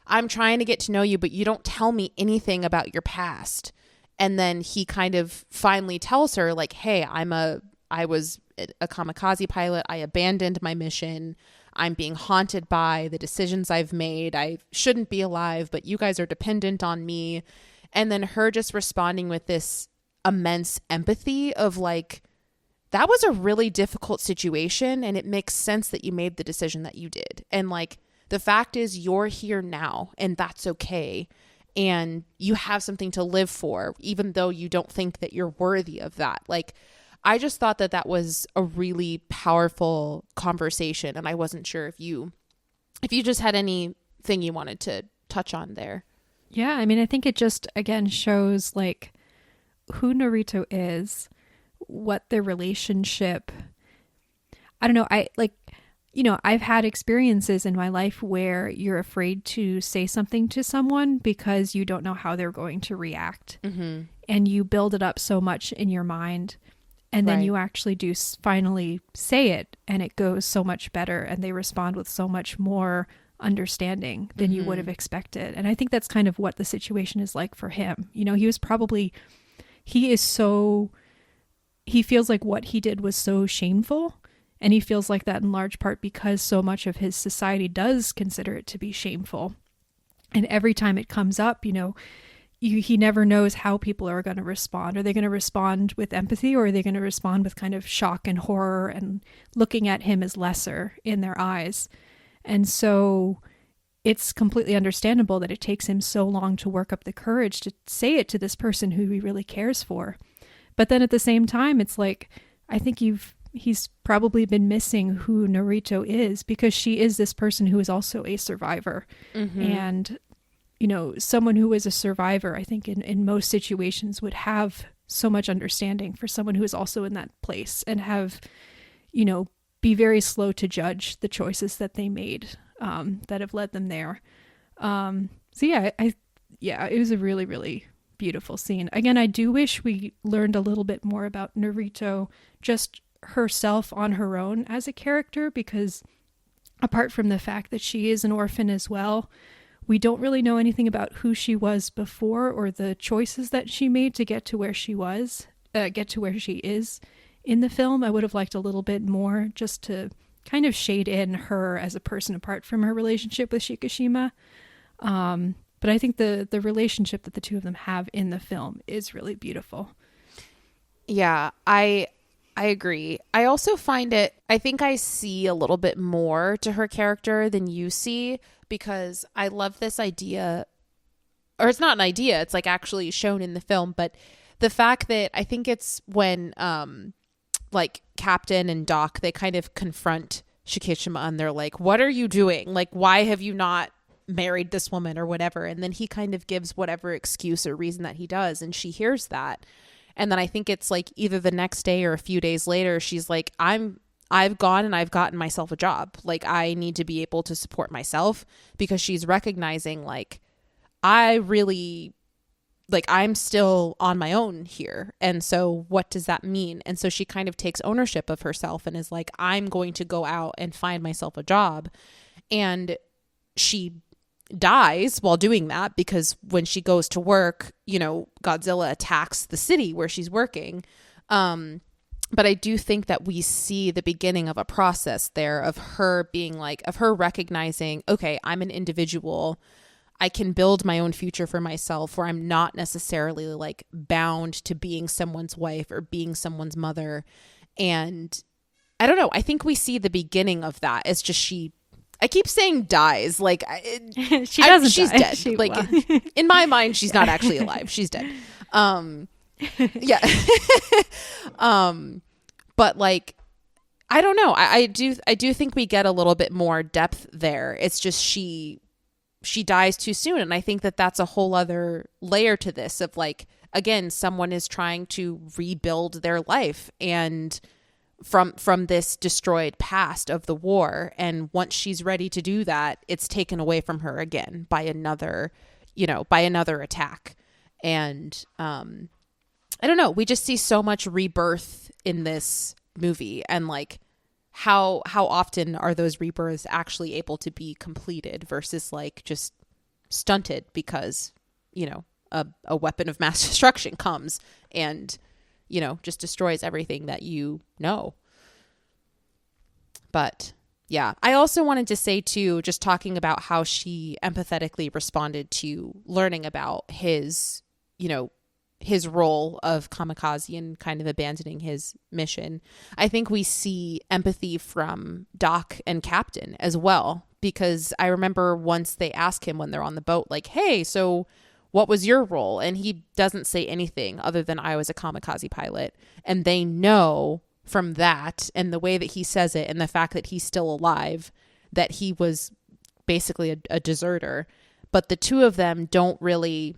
I'm trying to get to know you, but you don't tell me anything about your past. And then he kind of finally tells her like, hey, I was a kamikaze pilot. I abandoned my mission. I'm being haunted by the decisions I've made. I shouldn't be alive, but you guys are dependent on me. And then her just responding with this immense empathy of like, that was a really difficult situation, and it makes sense that you made the decision that you did. And like, the fact is you're here now, and that's okay. And you have something to live for, even though you don't think that you're worthy of that. Like, I just thought that was a really powerful conversation, and I wasn't sure if you just had anything you wanted to touch on there. Yeah, I mean, I think it just, again, shows like who Naruto is, what their relationship, I don't know, I've had experiences in my life where you're afraid to say something to someone because you don't know how they're going to react. Mm-hmm. And you build it up so much in your mind. And then you actually do finally say it, and it goes so much better, and they respond with so much more understanding than you would have expected. And I think that's kind of what the situation is like for him. You know, he feels like what he did was so shameful. And he feels like that in large part because so much of his society does consider it to be shameful. And every time it comes up, you know, he never knows how people are going to respond. Are they going to respond with empathy, or are they going to respond with kind of shock and horror and looking at him as lesser in their eyes? And so it's completely understandable that it takes him so long to work up the courage to say it to this person who he really cares for. But then at the same time, it's like, I think he's probably been missing who Naruto is, because she is this person who is also a survivor. Mm-hmm. And, you know, someone who is a survivor, I think in most situations would have so much understanding for someone who is also in that place, and have, you know, be very slow to judge the choices that they made that have led them there. So yeah, it was a really, really beautiful scene. Again, I do wish we learned a little bit more about Naruto, just herself on her own as a character, because apart from the fact that she is an orphan as well, we don't really know anything about who she was before, or the choices that she made to get to where she is in the film. I would have liked a little bit more, just to kind of shade in her as a person apart from her relationship with Shikishima. But I think the relationship that the two of them have in the film is really beautiful. Yeah, I agree. I also I think I see a little bit more to her character than you see, because I love this idea, or it's not an idea, it's like actually shown in the film, but the fact that I think it's when like Captain and Doc, they kind of confront Shikishima and they're like, what are you doing? Like, why have you not married this woman or whatever? And then he kind of gives whatever excuse or reason that he does, and she hears that. And then I think it's like either the next day or a few days later, she's like, I've gone and I've gotten myself a job. Like, I need to be able to support myself, because she's recognizing like, I'm still on my own here. And so what does that mean? And so she kind of takes ownership of herself and is like, I'm going to go out and find myself a job. And she dies while doing that, because when she goes to work, you know, Godzilla attacks the city where she's working. But I do think that we see the beginning of a process there of her being like, of her recognizing, okay, I'm an individual. I can build my own future for myself, where I'm not necessarily like bound to being someone's wife or being someone's mother. And I don't know. I think we see the beginning of that. It's just I keep saying dies. Like she doesn't. She's die. dead. In my mind, she's not actually alive. She's dead. Yeah. But like, I don't know. I do think we get a little bit more depth there. It's just she dies too soon. And I think that that's a whole other layer to this of like, again, someone is trying to rebuild their life and from this destroyed past of the war. And once she's ready to do that, it's taken away from her again by another attack. And, I don't know. We just see so much rebirth in this movie, and like how often are those rebirths actually able to be completed versus like just stunted because, you know, a weapon of mass destruction comes and, you know, just destroys everything that you know. But yeah, I also wanted to say too, just talking about how she empathetically responded to learning about his, you know, his role of kamikaze and kind of abandoning his mission. I think we see empathy from Doc and Captain as well, because I remember once they ask him when they're on the boat, like, hey, so what was your role? And he doesn't say anything other than I was a kamikaze pilot. And they know from that and the way that he says it and the fact that he's still alive, that he was basically a deserter. but the two of them don't really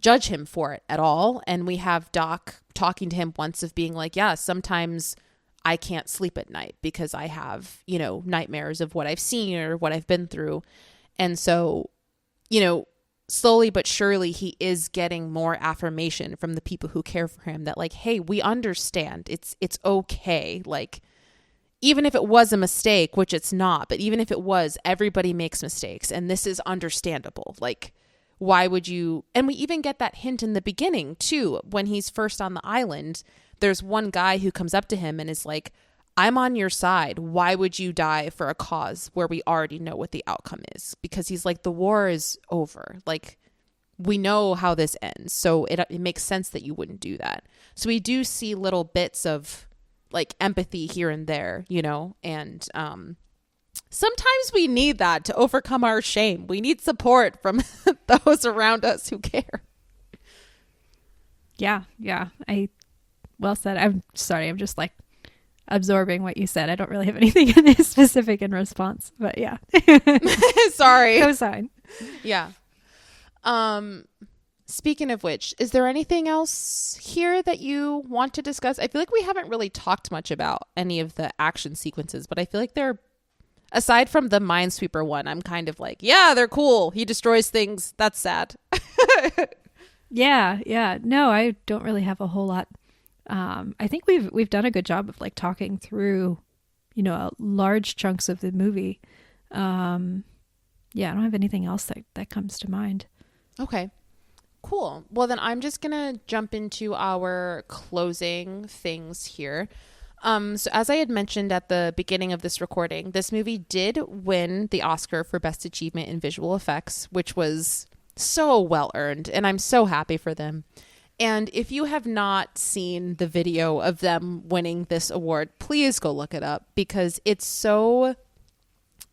judge him for it at all. And we have Doc talking to him once of being like, yeah, sometimes I can't sleep at night because I have, you know, nightmares of what I've seen or what I've been through. And so, you know, slowly but surely he is getting more affirmation from the people who care for him that like, hey, we understand. It's okay. Like, even if it was a mistake, which it's not, but even if it was, everybody makes mistakes and this is understandable. Like, why would you? And we even get that hint in the beginning too, when he's first on the island. There's one guy who comes up to him and is like, I'm on your side. Why would you die for a cause where we already know what the outcome is? Because he's like, the war is over. Like, we know how this ends. So it makes sense that you wouldn't do that. So we do see little bits of like empathy here and there, you know, and sometimes we need that to overcome our shame. We need support from those around us who care. Yeah. Well said. I'm sorry. I'm just like absorbing what you said. I don't really have anything specific in response, but yeah. Sorry. Co-sign. Yeah. Speaking of which, is there anything else here that you want to discuss? I feel like we haven't really talked much about any of the action sequences, but I feel like they're, aside from the Minesweeper one, I'm kind of like, yeah, they're cool. He destroys things. That's sad. Yeah. No, I don't really have a whole lot. I think we've done a good job of like talking through, you know, large chunks of the movie. Yeah, I don't have anything else that comes to mind. Okay. Cool. Well, then I'm just going to jump into our closing things here. So as I had mentioned at the beginning of this recording, this movie did win the Oscar for Best Achievement in Visual Effects, which was so well earned, and I'm so happy for them. And if you have not seen the video of them winning this award, please go look it up because it's so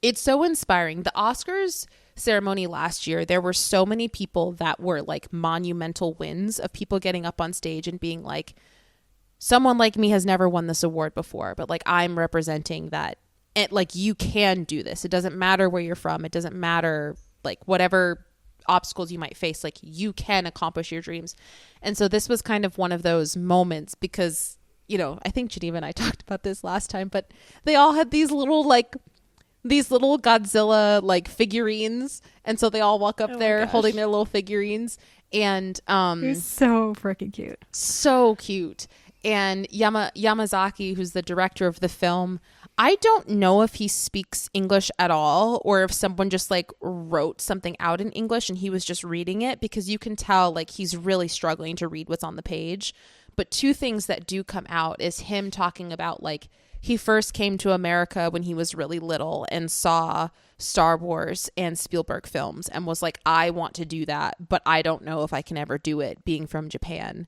inspiring. The Oscars ceremony last year, there were so many people that were like monumental wins of people getting up on stage and being like, someone like me has never won this award before, but like I'm representing that. And like, you can do this. It doesn't matter where you're from. It doesn't matter like whatever obstacles you might face, like you can accomplish your dreams. And so this was kind of one of those moments because, you know, I think Geneva and I talked about this last time, but they all had these little Godzilla like figurines, and so they all walk up there holding their little figurines, and they're so freaking cute. So cute. And Yamazaki, who's the director of the film, I don't know if he speaks English at all or if someone just like wrote something out in English and he was just reading it, because you can tell like he's really struggling to read what's on the page. But two things that do come out is him talking about like he first came to America when he was really little and saw Star Wars and Spielberg films and was like, I want to do that, but I don't know if I can ever do it being from Japan.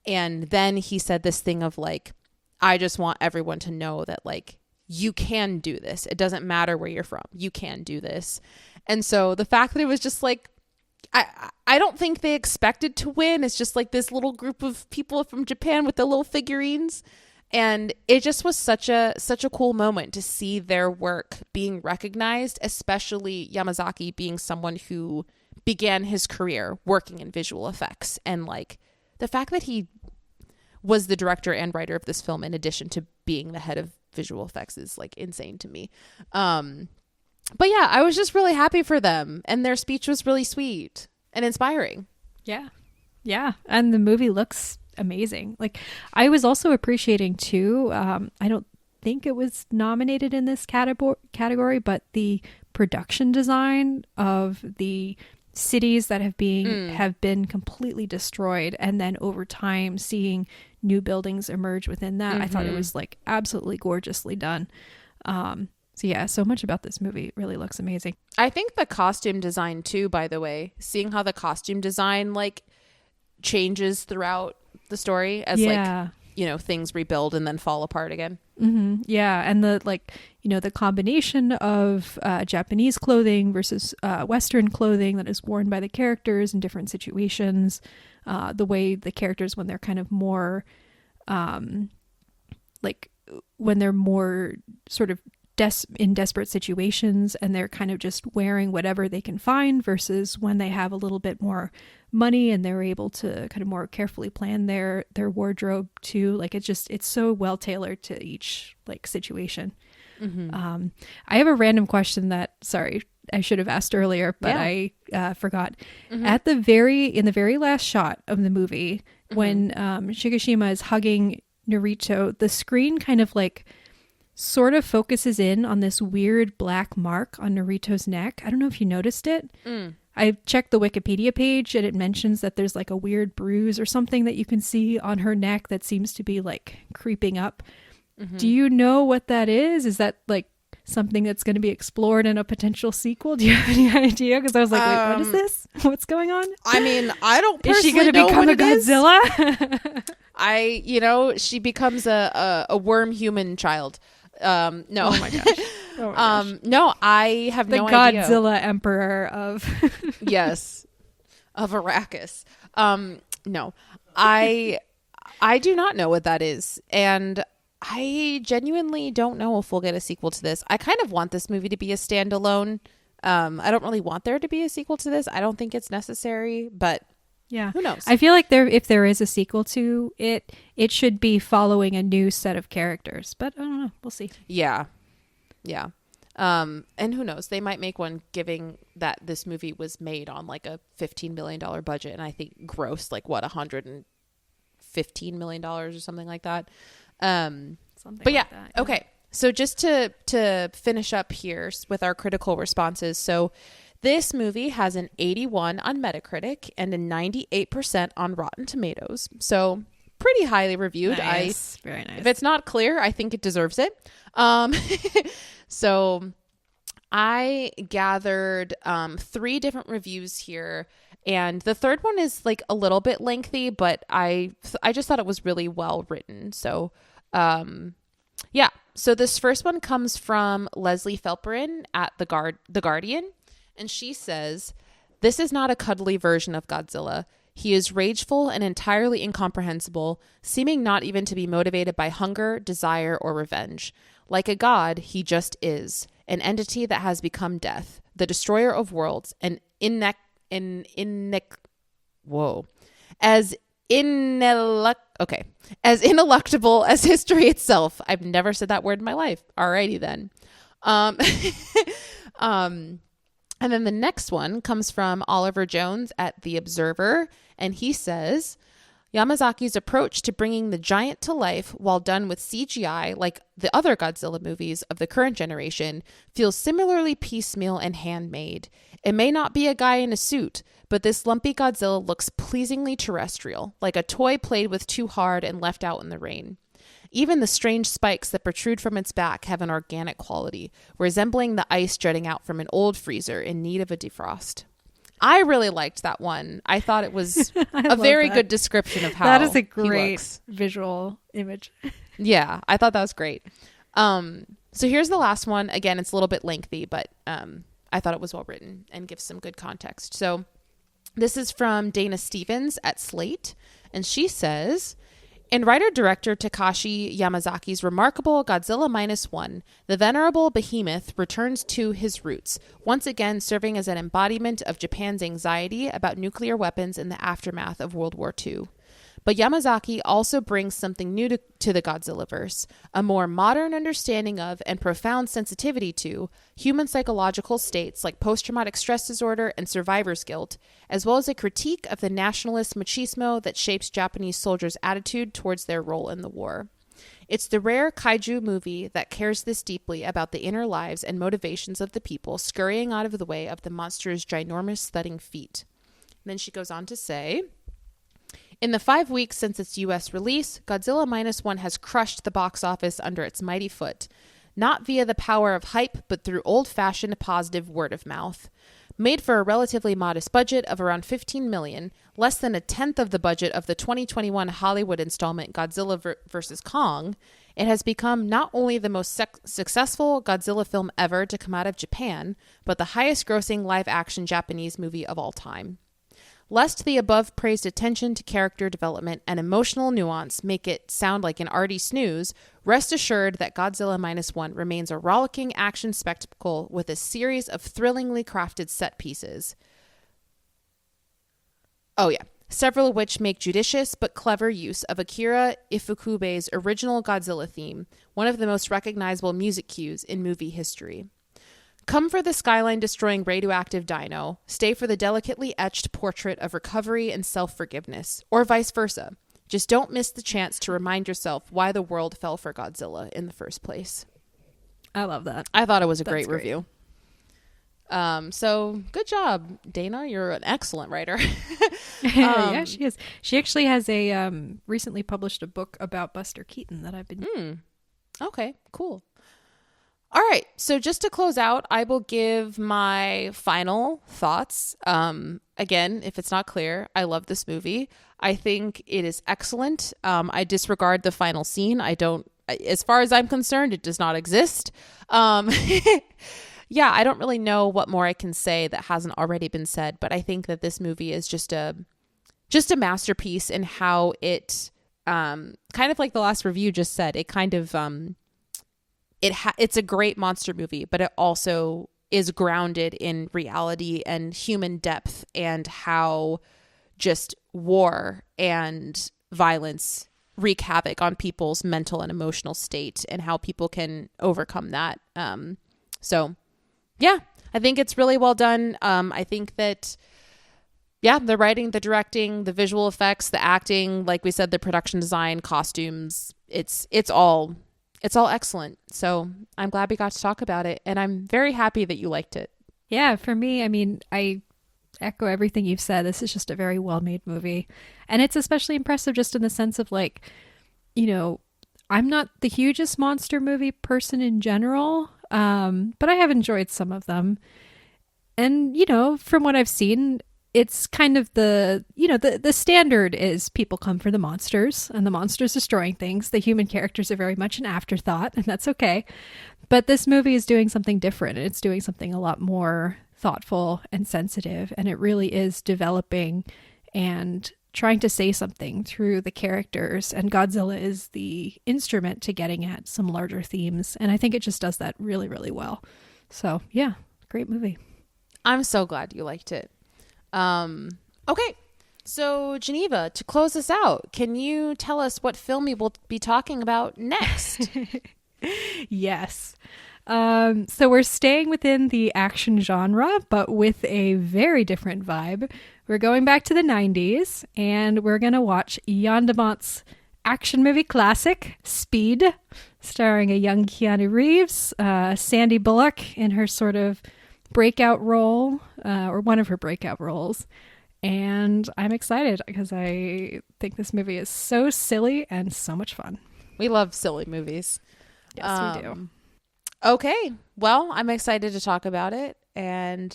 And then he said this thing of like, I just want everyone to know that like, you can do this. It doesn't matter where you're from. You can do this. And so the fact that it was just like, I don't think they expected to win. It's just like this little group of people from Japan with the little figurines. And it just was such a cool moment to see their work being recognized, especially Yamazaki being someone who began his career working in visual effects. And like the fact that he was the director and writer of this film, in addition to being the head of visual effects, is like insane to me. But yeah, I was just really happy for them, and their speech was really sweet and inspiring. Yeah. And the movie looks amazing. Like I was also appreciating too, I don't think it was nominated in this category, but the production design of the cities that have been completely destroyed, and then over time seeing new buildings emerge within that. I thought it was like absolutely gorgeously done. So yeah, so much about this movie really looks amazing. I think the costume design too, by the way, seeing how the costume design like changes throughout the story as like, you know, things rebuild and then fall apart again. Yeah. And the like, you know, the combination of Japanese clothing versus Western clothing that is worn by the characters in different situations, the way the characters, when they're kind of more like when they're more sort of in desperate situations and they're kind of just wearing whatever they can find, versus when they have a little bit more money and they're able to kind of more carefully plan their wardrobe too. Like it's so well tailored to each like situation. I have a random question that, sorry, I should have asked earlier, but I forgot. In the very last shot of the movie, when Shigashima is hugging Narito, the screen kind of like sort of focuses in on this weird black mark on Narito's neck. I don't know if you noticed it. I checked the Wikipedia page and it mentions that there's like a weird bruise or something that you can see on her neck that seems to be like creeping up. Do you know what that is? Is that like something that's going to be explored in a potential sequel? Do you have any idea? Because I was like, wait, what is this? What's going on? I mean, I don't personally Is she going to become a Godzilla? She becomes a worm human child. No. Oh my gosh. No, I have no idea. The Godzilla Emperor of yes, of Arrakis. No, I do not know what that is, and I genuinely don't know if we'll get a sequel to this. I kind of want this movie to be a standalone. I don't really want there to be a sequel to this. I don't think it's necessary, but yeah, who knows? I feel like if there is a sequel to it, it should be following a new set of characters. But I don't know. We'll see. Yeah. And who knows? They might make one giving that this movie was made on like a $15 million budget, and I think grossed like what $115 million or something like that. But yeah, okay. So just to finish up here with our critical responses. So this movie has an 81 on Metacritic and a 98% on Rotten Tomatoes. So pretty highly reviewed. Nice. Very nice. If it's not clear, I think it deserves it. So I gathered 3 different reviews here. And the third one is like a little bit lengthy, but I just thought it was really well written. So, yeah. So this first one comes from Leslie Felperin at The Guardian. And she says, "This is not a cuddly version of Godzilla. He is rageful and entirely incomprehensible, seeming not even to be motivated by hunger, desire, or revenge. Like a god, he just is. An entity that has become death, the destroyer of worlds, as ineluctable as history itself." I've never said that word in my life. Alrighty then. And then the next one comes from Oliver Jones at The Observer, and he says, "Yamazaki's approach to bringing the giant to life while done with CGI, like the other Godzilla movies of the current generation, feels similarly piecemeal and handmade. It may not be a guy in a suit, but this lumpy Godzilla looks pleasingly terrestrial, like a toy played with too hard and left out in the rain. Even the strange spikes that protrude from its back have an organic quality, resembling the ice jutting out from an old freezer in need of a defrost." I really liked that one. I thought it was a very good description of how that is a great visual image. Yeah, I thought that was great. So here's the last one. Again, it's a little bit lengthy, but I thought it was well written and gives some good context. So this is from Dana Stevens at Slate, and she says, "In writer-director Takashi Yamazaki's remarkable Godzilla Minus One, the venerable behemoth returns to his roots, once again serving as an embodiment of Japan's anxiety about nuclear weapons in the aftermath of World War II. But Yamazaki also brings something new to the Godzillaverse, a more modern understanding of and profound sensitivity to human psychological states like post-traumatic stress disorder and survivor's guilt, as well as a critique of the nationalist machismo that shapes Japanese soldiers' attitude towards their role in the war. It's the rare kaiju movie that cares this deeply about the inner lives and motivations of the people scurrying out of the way of the monster's ginormous thudding feet." And then she goes on to say, "In the 5 weeks since its U.S. release, Godzilla Minus One has crushed the box office under its mighty foot, not via the power of hype, but through old-fashioned positive word of mouth. Made for a relatively modest budget of around $15 million, less than a tenth of the budget of the 2021 Hollywood installment Godzilla vs. Kong, it has become not only the most successful Godzilla film ever to come out of Japan, but the highest-grossing live-action Japanese movie of all time. Lest the above praised attention to character development and emotional nuance make it sound like an arty snooze, rest assured that Godzilla Minus One remains a rollicking action spectacle with a series of thrillingly crafted set pieces. Oh yeah, several of which make judicious but clever use of Akira Ifukube's original Godzilla theme, one of the most recognizable music cues in movie history. Come for the skyline-destroying radioactive dino, stay for the delicately etched portrait of recovery and self-forgiveness, or vice versa. Just don't miss the chance to remind yourself why the world fell for Godzilla in the first place. I love that. I thought it was a great review. So good job, Dana. You're an excellent writer. Yeah, she is. She actually has a recently published a book about Buster Keaton that I've been. Okay, cool. All right. So just to close out, I will give my final thoughts. Again, if it's not clear, I love this movie. I think it is excellent. I disregard the final scene. As far as I'm concerned, it does not exist. Yeah, I don't really know what more I can say that hasn't already been said, but I think that this movie is just a masterpiece in how it, kind of like the last review just said, it kind of, it's a great monster movie, but it also is grounded in reality and human depth and how just war and violence wreak havoc on people's mental and emotional state and how people can overcome that. So yeah, I think it's really well done. I think that, yeah, the writing, the directing, the visual effects, the acting, like we said, the production design, costumes, it's all excellent. So I'm glad we got to talk about it. And I'm very happy that you liked it. Yeah, for me, I mean, I echo everything you've said. This is just a very well-made movie. And it's especially impressive just in the sense of like, you know, I'm not the hugest monster movie person in general, but I have enjoyed some of them. And, you know, from what I've seen, it's kind of the standard is people come for the monsters and the monsters destroying things. The human characters are very much an afterthought, and that's okay. But this movie is doing something different, and it's doing something a lot more thoughtful and sensitive, and it really is developing and trying to say something through the characters, and Godzilla is the instrument to getting at some larger themes, and I think it just does that really, really well. So, yeah, great movie. I'm so glad you liked it. Okay, so Geneva, to close us out, can you tell us what film we will be talking about next? Yes. So we're staying within the action genre, but with a very different vibe. We're going back to the 90s, and we're going to watch Jan de Bont's action movie classic, Speed, starring a young Keanu Reeves, Sandy Bullock in her sort of breakout role, or one of her breakout roles. And I'm excited because I think this movie is so silly and so much fun. We love silly movies. Yes, we do. Okay. Well, I'm excited to talk about it. And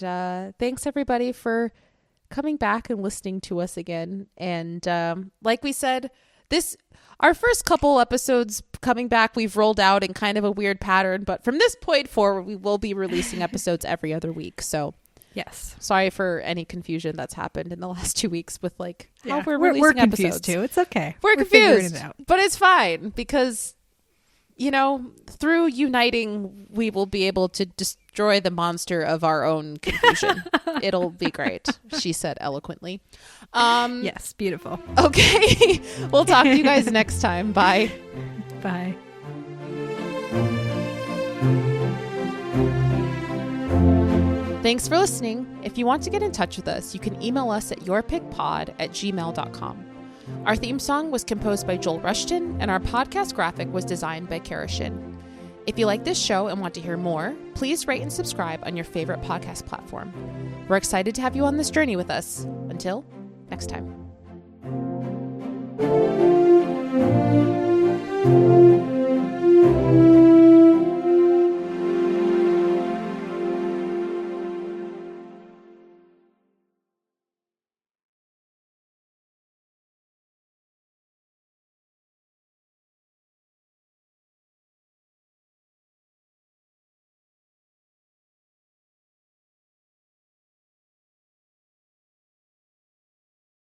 thanks everybody for coming back and listening to us again. And like we said, our first couple episodes coming back, we've rolled out in kind of a weird pattern, but from this point forward, we will be releasing episodes every other week. So yes, sorry for any confusion that's happened in the last 2 weeks with like how we're releasing episodes. Confused too. It's okay. We're confused, but it's fine because, you know, through uniting, we will be able to destroy the monster of our own confusion. It'll be great, she said eloquently. Yes, beautiful. Okay. We'll talk to you guys next time. Bye. Bye. Thanks for listening. If you want to get in touch with us, you can email us at yourpickpod@gmail.com. Our theme song was composed by Joel Rushton, and our podcast graphic was designed by Kara Shin. If you like this show and want to hear more, please rate and subscribe on your favorite podcast platform. We're excited to have you on this journey with us. Until next time.